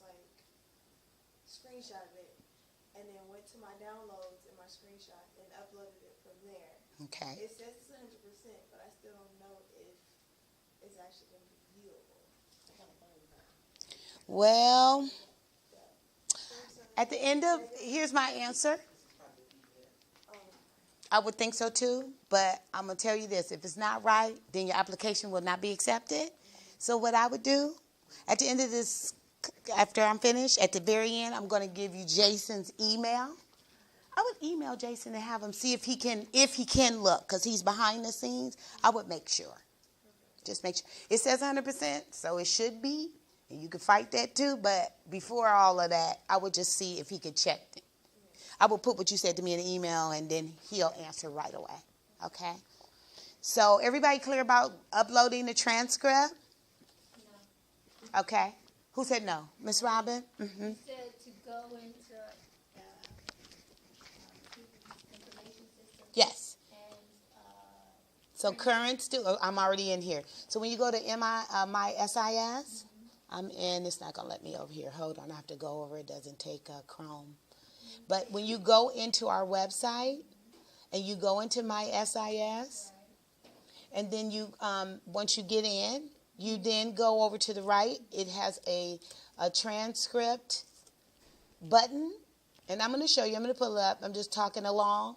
screenshotted it, and then went to my downloads and my screenshot and uploaded it from there. Okay. It says it's 100%, but I still don't know if it's actually going to be viewable. Well, at the end of, here's my answer. I would think so too, but I'm going to tell you this. If it's not right, then your application will not be accepted. So what I would do, at the end of this, after I'm finished, at the very end, I'm going to give you Jason's email. I would email Jason and have him see if he can look, because he's behind the scenes. I would make sure. Just make sure. It says 100%, so it should be. And you can fight that too, but before all of that, I would just see if he could check it. I will put what you said to me in an email, and then he'll answer right away. Okay? So everybody clear about uploading the transcript? No. Okay. Who said no? Miss Robin? Mm-hmm. You said to go into information system. Yes. And So current student, I'm already in here. So when you go to my SIS, I'm in. It's not going to let me over here. Hold on. I have to go over. It doesn't take Chrome. But when you go into our website and you go into my SIS, and then you once you get in, you then go over to the right. It has a transcript button, and I'm going to show you. I'm going to pull it up. I'm just talking along.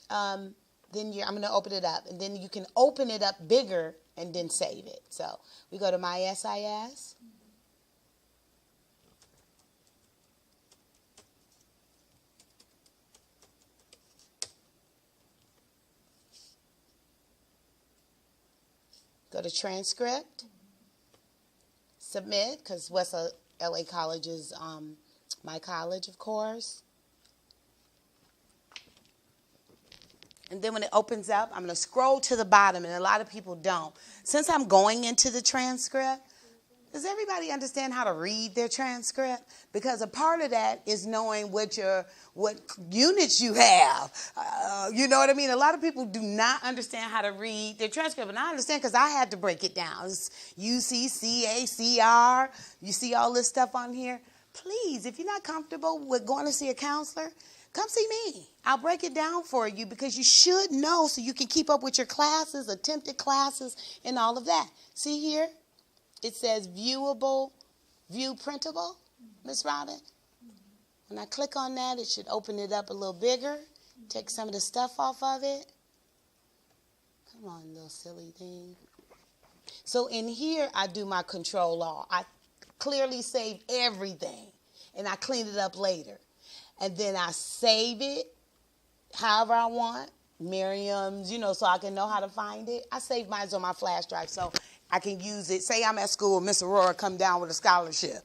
I'm going to open it up, and then you can open it up bigger and then save it. So we go to My SIS. Go to transcript, submit, because West LA College is my college, of course. And then when it opens up, I'm going to scroll to the bottom, and a lot of people don't. Since I'm going into the transcript, does everybody understand how to read their transcript? Because a part of that is knowing what units you have. You know what I mean? A lot of people do not understand how to read their transcript. And I understand because I had to break it down. It's UC, CA, CR. You see all this stuff on here? Please, if you're not comfortable with going to see a counselor, come see me. I'll break it down for you because you should know so you can keep up with your classes, attempted classes, and all of that. See here? It says viewable, view printable, Miss Robin. When I click on that, it should open it up a little bigger, take some of the stuff off of it. Come on, little silly thing. So in here, I do my control all. I clearly save everything, and I clean it up later. And then I save it however I want, Miriam's, so I can know how to find it. I save mine on my flash drive, so I can use it. Say I'm at school, Miss Aurora come down with a scholarship.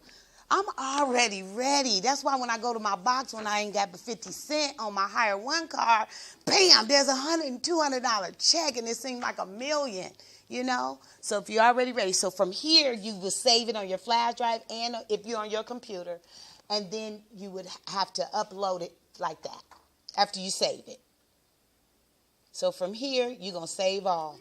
I'm already ready. That's why when I go to my box, when I ain't got but 50 cents on my Hire One card, bam, there's $100 and $200 check, and it seems like $1 million, So if you're already ready. So from here, you will save it on your flash drive and if you're on your computer, and then you would have to upload it like that after you save it. So from here, you're going to save all.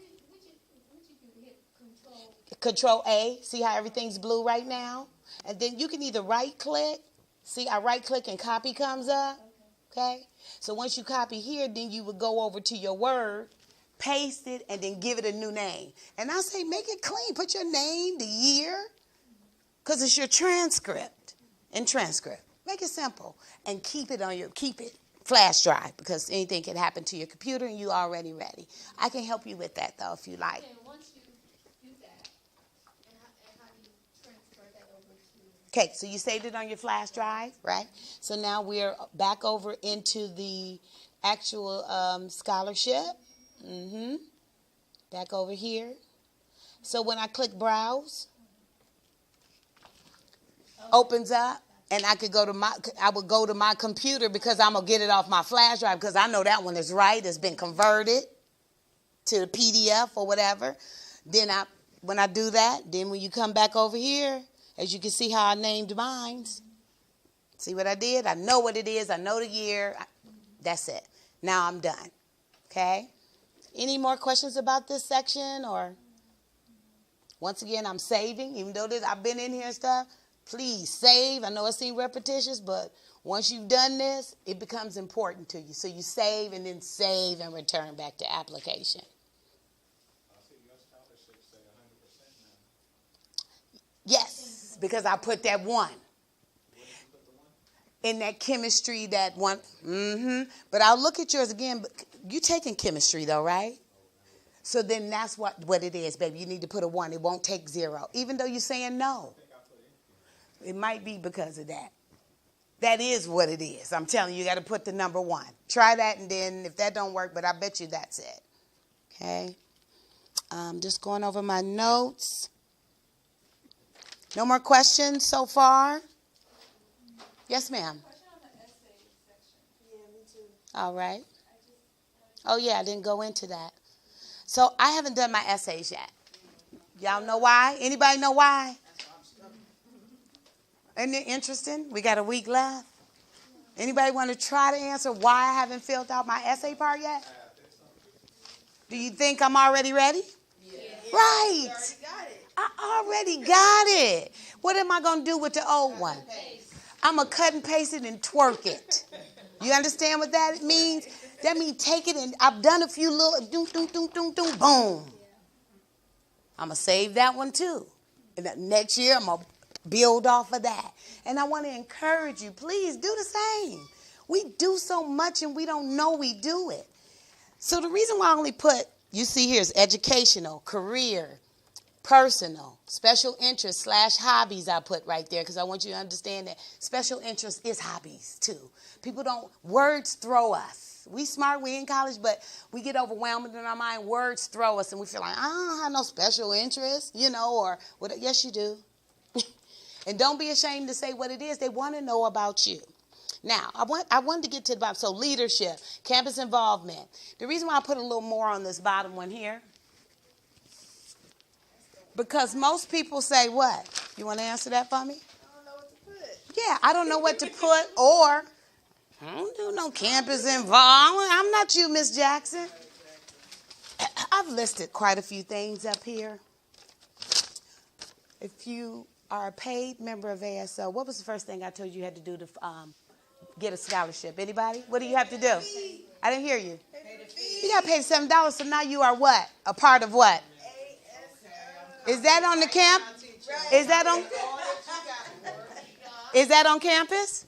Control A. See how everything's blue right now? And then you can either right click. See, I right click and copy comes up. Okay? So once you copy here, then you would go over to your Word, paste it, and then give it a new name. And I say make it clean. Put your name, the year, because it's your transcript and transcript. Make it simple. And keep it flash drive because anything can happen to your computer and you're already ready. I can help you with that, though, if you like. Okay, so you saved it on your flash drive, right? So now we're back over into the actual scholarship. Back over here. So when I click browse, opens up, and I would go to my computer because I'm gonna get it off my flash drive because I know that one is right. It's been converted to the PDF or whatever. Then when I do that, then when you come back over here, as you can see how I named mine. See what I did? I know what it is. I know the year. That's it. Now I'm done. Okay? Any more questions about this section? Or once again, I'm saving. Even though I've been in here and stuff, please save. I know it seems repetitious, but once you've done this, it becomes important to you. So you save and then save and return back to application. Yes, because I put that one. In that chemistry, that one. But I'll look at yours again. But you taking chemistry, though, right? So then that's what it is, baby. You need to put a 1. It won't take 0. Even though you're saying no. It might be because of that. That is what it is. I'm telling you, you got to put the number 1. Try that, and then if that don't work, but I bet you that's it. Okay? Just going over my notes. No more questions so far? Yes, ma'am. Yeah, me too. All right. Oh, yeah, I didn't go into that. So I haven't done my essays yet. Y'all know why? Anybody know why? Isn't it interesting? We got a week left. Anybody want to try to answer why I haven't filled out my essay part yet? Do you think I'm already ready? Yeah. Right. I already got it. What am I going to do with the old one? I'm going to cut and paste it and twerk it. You understand what that means? That means take it and I've done a few little doom, boom. I'm going to save that one too. And that next year, I'm going to build off of that. And I want to encourage you, please do the same. We do so much and we don't know we do it. So the reason why I only put, you see here, is educational, career, personal, special interest / hobbies I put right there because I want you to understand that special interest is hobbies too. People don't, words throw us. We smart, we in college, but we get overwhelmed in our mind. Words throw us and we feel like, I don't have no special interest, or what? Yes, you do. And don't be ashamed to say what it is. They want to know about you. Now, I wanted to get to the bottom. So leadership, campus involvement. The reason why I put a little more on this bottom one here, because most people say what? You want to answer that for me? I don't know what to put. Yeah, I don't know what to put, or I don't do no campus involvement. I'm not you, Miss Jackson. I've listed quite a few things up here. If you are a paid member of ASO, what was the first thing I told you had to do to get a scholarship? Anybody? What do you have to do? I didn't hear you. You got to pay $7, so now you are what? A part of what? Is that on the camp? Is that on campus?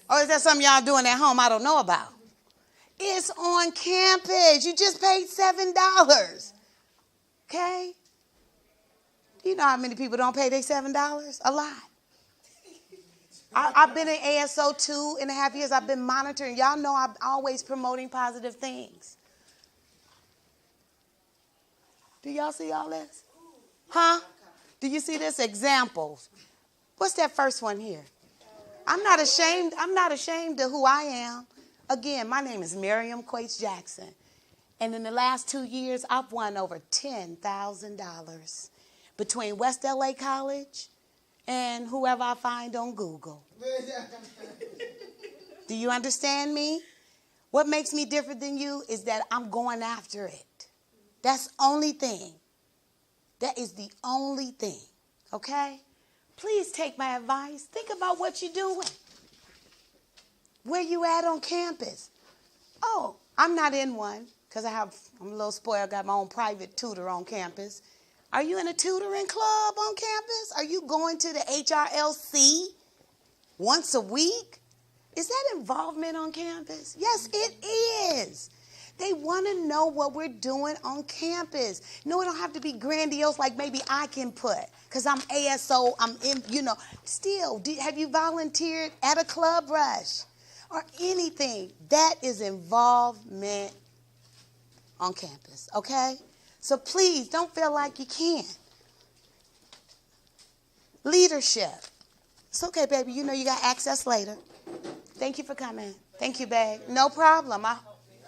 Or is that something y'all doing at home I don't know about? It's on campus. You just paid $7. Okay? You know how many people don't pay their $7? A lot. I've been in ASO 2.5 years. I've been monitoring. Y'all know I'm always promoting positive things. Do y'all see all this? Huh? Do you see this? Examples. What's that first one here? I'm not ashamed of who I am. Again, my name is Miriam Quates Jackson. And in the last 2 years, I've won over $10,000 between West LA College and whoever I find on Google. Do you understand me? What makes me different than you is that I'm going after it. That's the only thing. That is the only thing. Okay? Please take my advice. Think about what you're doing. Where you at on campus? Oh, I'm not in one because I'm a little spoiled. I got my own private tutor on campus. Are you in a tutoring club on campus? Are you going to the HRLC once a week? Is that involvement on campus? Yes, it is. They want to know what we're doing on campus. No, it don't have to be grandiose like maybe I can put because I'm ASO, I'm in, Still, have you volunteered at a club rush or anything? That is involvement on campus, okay? So please don't feel like you can't. Leadership. It's okay, baby. You know you got access later. Thank you for coming. Thank you, babe. No problem.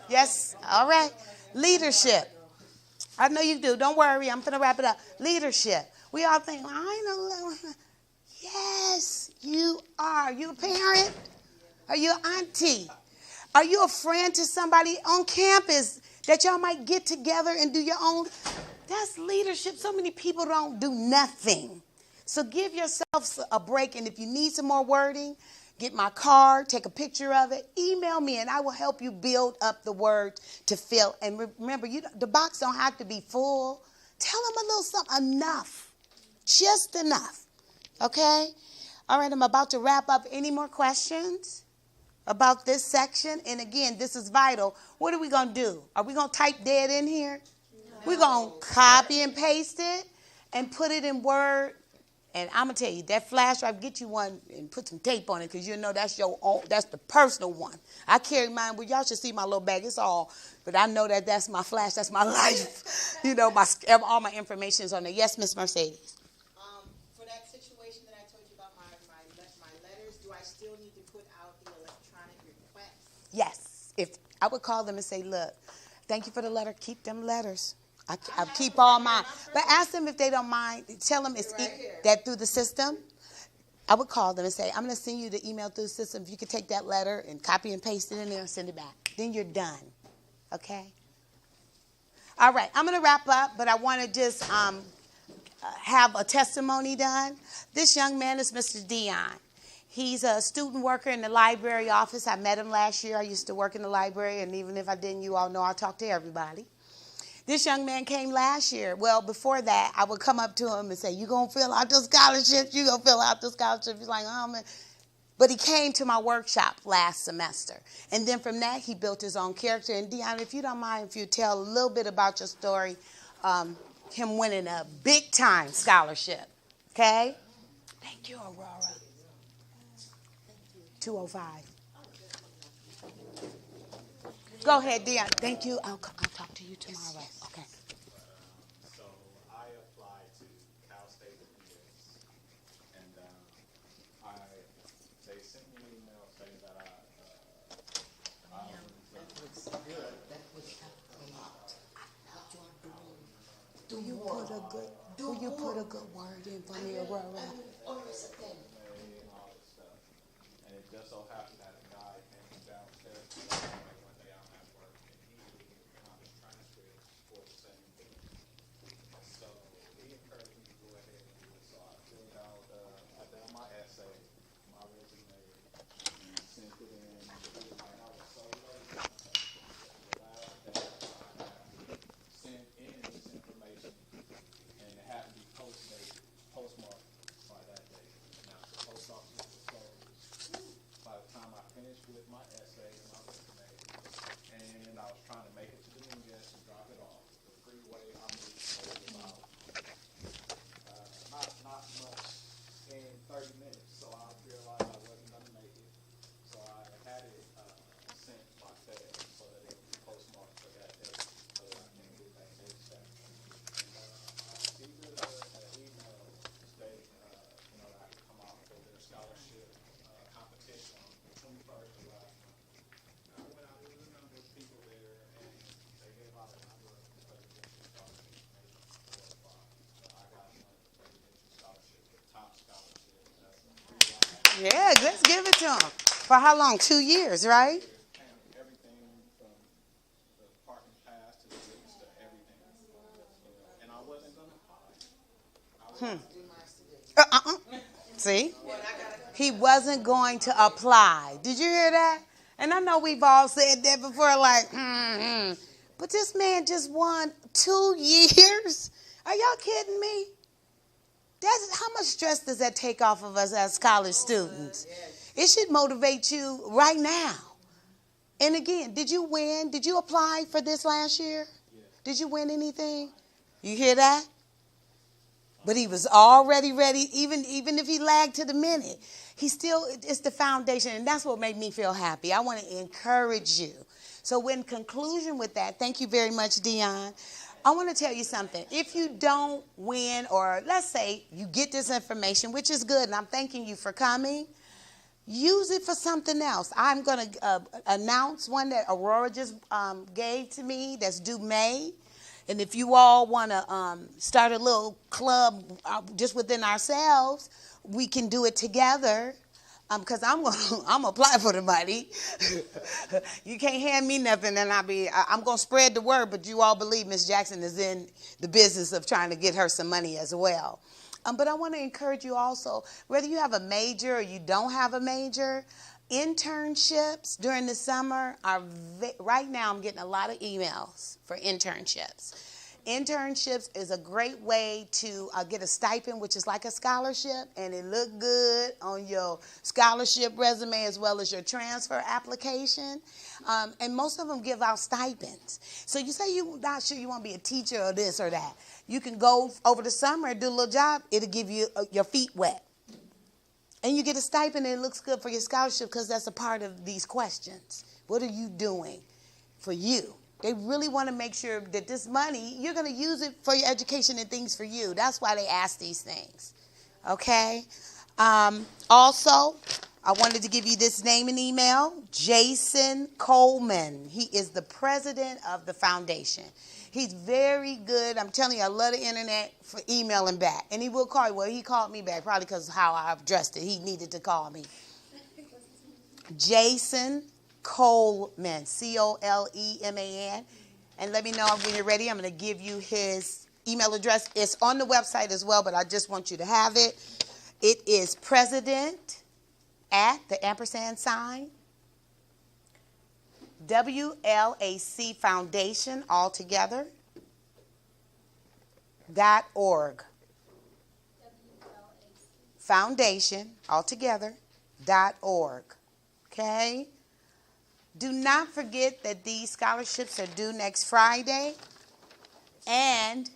Yes, all right. Leadership. I know you do. Don't worry. I'm going to wrap it up. Leadership. We all think, well, I ain't no. Yes, you are. You a parent? Are you an auntie? Are you a friend to somebody on campus that y'all might get together and do your own? That's leadership. So many people don't do nothing. So give yourself a break. And if you need some more wording, get my card, take a picture of it, email me, and I will help you build up the word to fill. And remember, the box don't have to be full. Tell them a little something, enough, just enough, okay? All right, I'm about to wrap up. Any more questions about this section? And again, this is vital. What are we going to do? Are we going to type dead in here? No. We're going to copy and paste it and put it in Word. And I'm going to tell you, that flash drive, get you one and put some tape on it because that's your own, that's the personal one. I carry mine, well, y'all should see my little bag. It's all, but I know that's my flash, that's my life. All my information is on there. Yes, Miss Mercedes. For that situation that I told you about my letters, do I still need to put out the electronic request? Yes. If I would call them and say, look, thank you for the letter. Keep them letters. I keep all mine. But ask them if they don't mind. Tell them it's that through the system. I would call them and say, I'm going to send you the email through the system. If you could take that letter and copy and paste it in there and send it back. Then you're done. Okay? All right. I'm going to wrap up, but I want to just have a testimony done. This young man is Mr. Dion. He's a student worker in the library office. I met him last year. I used to work in the library, and even if I didn't, you all know I talk to everybody. This young man came last year. Well, before that, I would come up to him and say, "You gonna fill out the scholarship? You gonna fill out the scholarship?" He's like, "Oh man." But he came to my workshop last semester. And then from that, he built his own character. And Deanna, if you don't mind, if you tell a little bit about your story, him winning a big-time scholarship. Okay? Thank you, Aurora. 205. Go ahead, Deanna. Thank you. I'll talk to you tomorrow. Okay. So I applied to Cal State Phoenix, and they sent me an email saying that Do you put a good word in for me, Aurora? and all this stuff. And it just so happened that a guy came downstairs one day I'm at work, and he found his transcript for the same thing. So he encouraged me to go ahead and do it. So I filled out, I done my essay, my resume, and sent it in. And I was so late. The last day I sent in this information, and it had to be postmarked by that day. Now the post office was closed by the time I finished with my essay and my resume, and I was trying to make it to the Nunez and drop it off. The freeway I moved over about not much in 30 minutes, so I realized I wasn't gonna make it. So I had it sent by FedEx so that it would be postmarked for that day, so that I can get that next step. And I received an email stating, that I could come out for their scholarship competition on the 21st of last month. I went out with a number of people there, and they gave out a number of presidential scholarships, maybe 4 or 5. So I got one of the presidential scholarships, the top scholarship. That's a free ride. Yeah, let's give it to him. For how long? 2 years, right? Everything from the parking pass to the tickets to everything. And I wasn't going to apply. See? He wasn't going to apply. Did you hear that? And I know we've all said that before, like, But this man just won 2 years? Are y'all kidding me? How much stress does that take off of us as college students? It should motivate you right now. And again, did you win? Did you apply for this last year? Did you win anything? You hear that? But he was already ready, even if he lagged to the minute. It's the foundation, and that's what made me feel happy. I want to encourage you. So in conclusion with that, thank you very much, Dion. I want to tell you something. If you don't win, or let's say you get this information, which is good, and I'm thanking you for coming, use it for something else. I'm going to announce one that Aurora just gave to me that's due May. And if you all want to start a little club just within ourselves, we can do it together. Because I'm gonna apply for the money. You can't hand me nothing, and I'm gonna spread the word. But you all believe Miss Jackson is in the business of trying to get her some money as well. But I want to encourage you also, whether you have a major or you don't have a major, internships during the summer are right now. I'm getting a lot of emails for internships. Internships is a great way to get a stipend, which is like a scholarship, and it look good on your scholarship resume as well as your transfer application. And most of them give out stipends. So you say you're not sure you want to be a teacher or this or that. You can go over the summer and do a little job. It'll give you your feet wet. And you get a stipend, and it looks good for your scholarship because that's a part of these questions. What are you doing for you? They really want to make sure that this money, you're going to use it for your education and things for you. That's why they ask these things. Okay? Also, I wanted to give you this name and email. Jason Coleman. He is the president of the foundation. He's very good. I'm telling you, I love the internet for emailing back. And he will call you. Well, he called me back probably because of how I've dressed it. He needed to call me. Jason Coleman, Coleman. And let me know when you're ready. I'm going to give you his email address. It's on the website as well, but I just want you to have it. It is president at the ampersand sign, WLAC Foundation, all together, Foundation.org. Foundation, altogether, .org. Okay? Do not forget that these scholarships are due next Friday and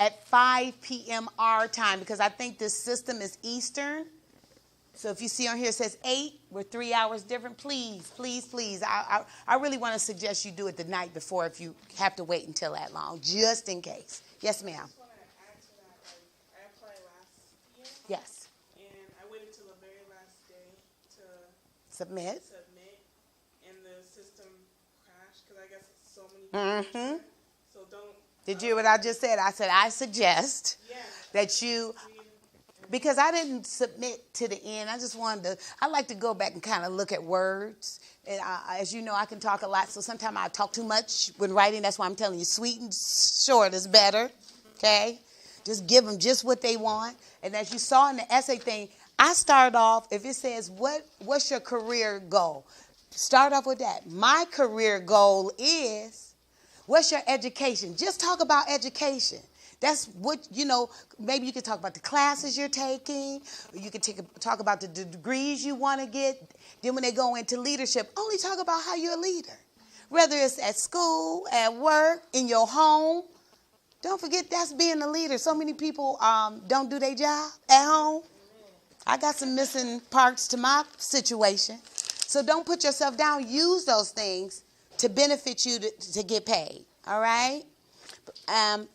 at 5 p.m. our time, because I think this system is Eastern. So if you see on here it says 8, we're 3 hours different. Please, please, please. I really want to suggest you do it the night before if you have to wait until that long, just in case. Yes, ma'am. I just want to add to that. I applied last year, Yes. and I waited till the very last day to Submit. submit, and the system crashed because I guess it's so many people. So don't. Did you hear what I just said? I said I suggest Yeah. that you, because I didn't submit to the end. I just wanted to, I like to go back and kind of look at words. And as you know, I can talk a lot, so sometimes I talk too much when writing. That's why I'm telling you, sweet and short is better, okay? Just give them just what they want. And as you saw in the essay thing, I start off, if it says, what's your career goal? Start off with that. My career goal is, what's your education? Just talk about education. That's what, maybe you can talk about the classes you're taking. Or you can talk about the degrees you want to get. Then when they go into leadership, only talk about how you're a leader. Whether it's at school, at work, in your home. Don't forget that's being a leader. So many people don't do their job at home. I got some missing parts to my situation. So don't put yourself down. Use those things to benefit you to get paid. All right?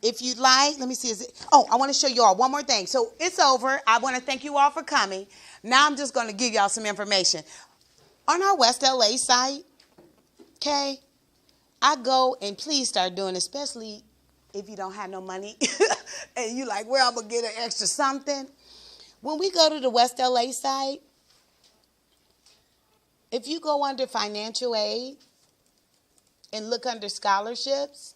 If you'd like, let me see. I want to show you all one more thing. So it's over. I want to thank you all for coming. Now I'm just going to give y'all some information. On our West LA site, okay, I go and please start doing, especially if you don't have no money and you like, where I'm going to get an extra something. When we go to the West LA site, if you go under financial aid and look under scholarships,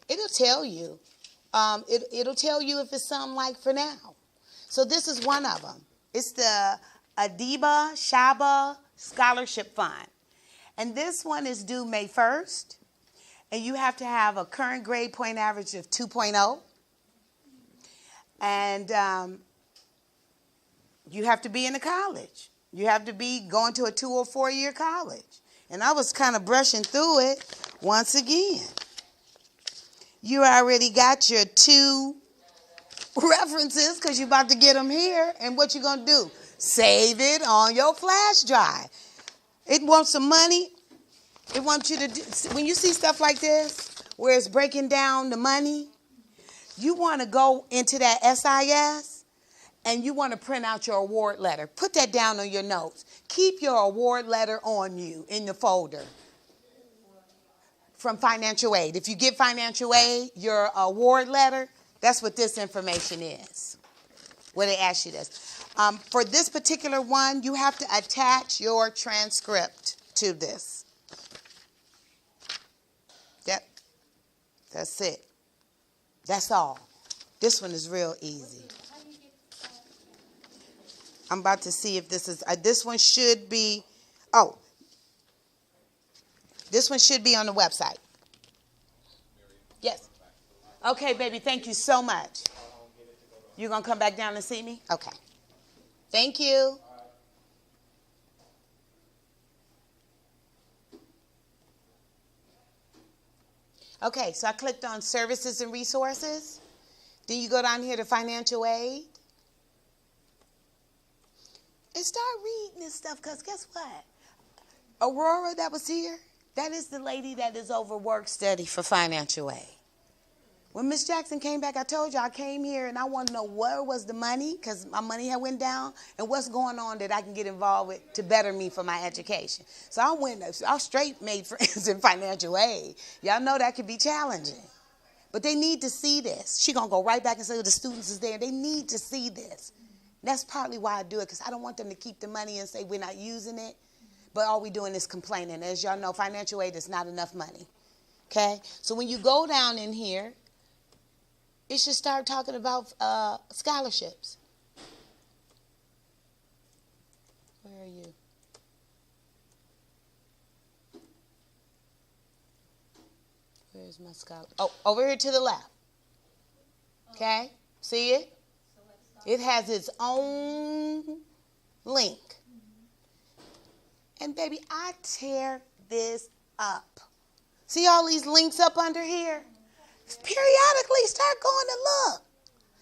it'll tell you. It'll tell you if it's something like for now. So this is one of them. It's the Adiba Shaba Scholarship Fund. And this one is due May 1st. And you have to have a current grade point average of 2.0. And you have to be in a college. You have to be going to a 2 or 4 year college. And I was kind of brushing through it once again. You already got your 2 references because you're about to get them here. And what you going to do? Save it on your flash drive. It wants some money. It wants you to do, when you see stuff like this, where it's breaking down the money, you want to go into that SIS and you want to print out your award letter. Put that down on your notes. Keep your award letter on you in the folder from financial aid. If you get financial aid, your award letter, that's what this information is, where they ask you this. For this particular one, you have to attach your transcript to this. Yep, that's it. That's all. This one is real easy. I'm about to see if this is, this one should be, this one should be on the website. Yes. Okay, baby, thank you so much. You going to come back down and see me? Okay. Thank you. Okay, so I clicked on services and resources. Then you go down here to financial aid. And start reading this stuff, because guess what? Aurora that was here, that is the lady that is over work study for financial aid. When Miss Jackson came back, I told you I came here and I want to know where was the money, because my money had went down, and what's going on that I can get involved with to better me for my education. So I straight made friends in financial aid. Y'all know that could be challenging. But they need to see this. She's going to go right back and say, the students is there. They need to see this. That's partly why I do it, because I don't want them to keep the money and say we're not using it, but all we're doing is complaining. As y'all know, financial aid is not enough money. Okay? So when you go down in here, it should start talking about scholarships. Where are you? Where's my scholarship? Oh, over here to the left. Okay? See it? It has its own link. And baby, I tear this up. See all these links up under here? Periodically start going to look.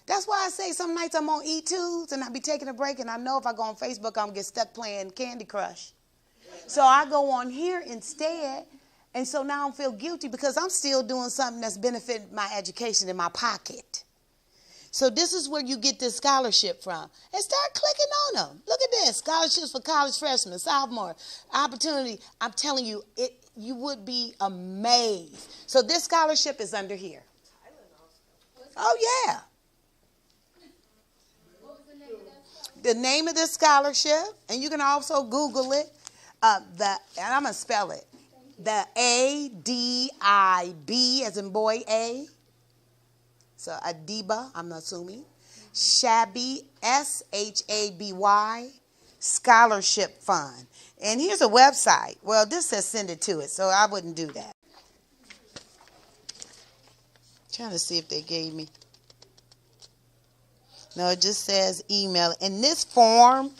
That's why I say some nights I'm on E2s and I be taking a break and I know if I go on Facebook I'm going to get stuck playing Candy Crush. So I go on here instead, and so now I don't feel guilty because I'm still doing something that's benefiting my education in my pocket. So this is where you get this scholarship from. And start clicking on them. Look at this. Scholarships for college freshmen, sophomore, opportunity. I'm telling you, you would be amazed. So this scholarship is under here. Oh, yeah. What was the name of that stuff? The name of this scholarship, and you can also Google it, and I'm going to spell it. The ADIB, as in boy A. So Adiba, I'm assuming. Shabby, SHABY, Scholarship Fund. And here's a website. Well, this says send it to it, so I wouldn't do that. Trying to see if they gave me. No, it just says email. And this form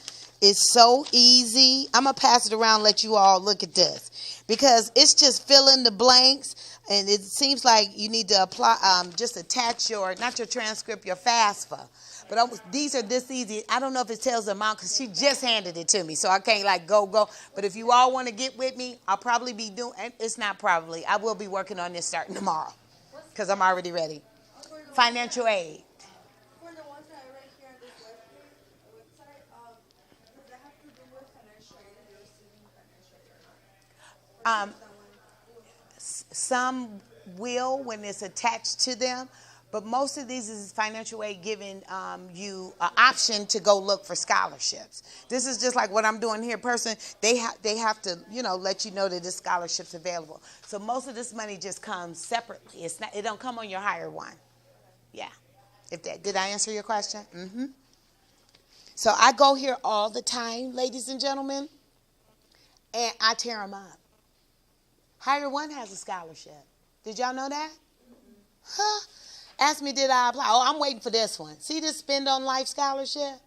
is so easy. I'm going to pass it around and let you all look at this. Because it's just fill in the blanks. And it seems like you need to apply, just attach not your transcript, your FAFSA. But these are this easy. I don't know if it tells the amount because she just handed it to me. So I can't like go. But if you all want to get with me, I'll probably be doing, it's not probably, I will be working on this starting tomorrow. Because I'm already ready. Financial aid. For the ones that I read here on this website, does that have to do with financial aid and you're receiving financial aid or not? Some will when it's attached to them, but most of these is financial aid giving you an option to go look for scholarships. This is just like what I'm doing here. They have to let you know that this scholarship's available. So most of this money just comes separately. It don't come on your higher one. Yeah. Did I answer your question? Mm-hmm. So I go here all the time, ladies and gentlemen, and I tear them up. Higher One has a scholarship. Did y'all know that? Huh? Ask me, did I apply? Oh, I'm waiting for this one. See this Spend on Life scholarship?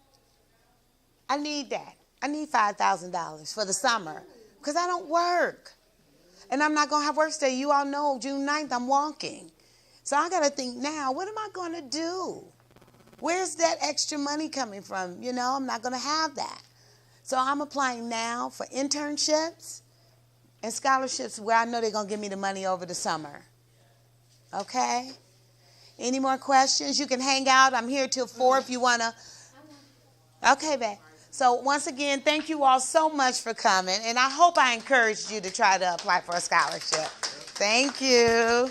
I need that. I need $5,000 for the summer because I don't work. And I'm not going to have work day. You all know June 9th I'm walking. So I got to think now, what am I going to do? Where's that extra money coming from? I'm not going to have that. So I'm applying now for internships and scholarships where I know they're going to give me the money over the summer. Okay? Any more questions? You can hang out. I'm here till 4 if you want to. Okay, babe. So once again, thank you all so much for coming. And I hope I encouraged you to try to apply for a scholarship. Thank you.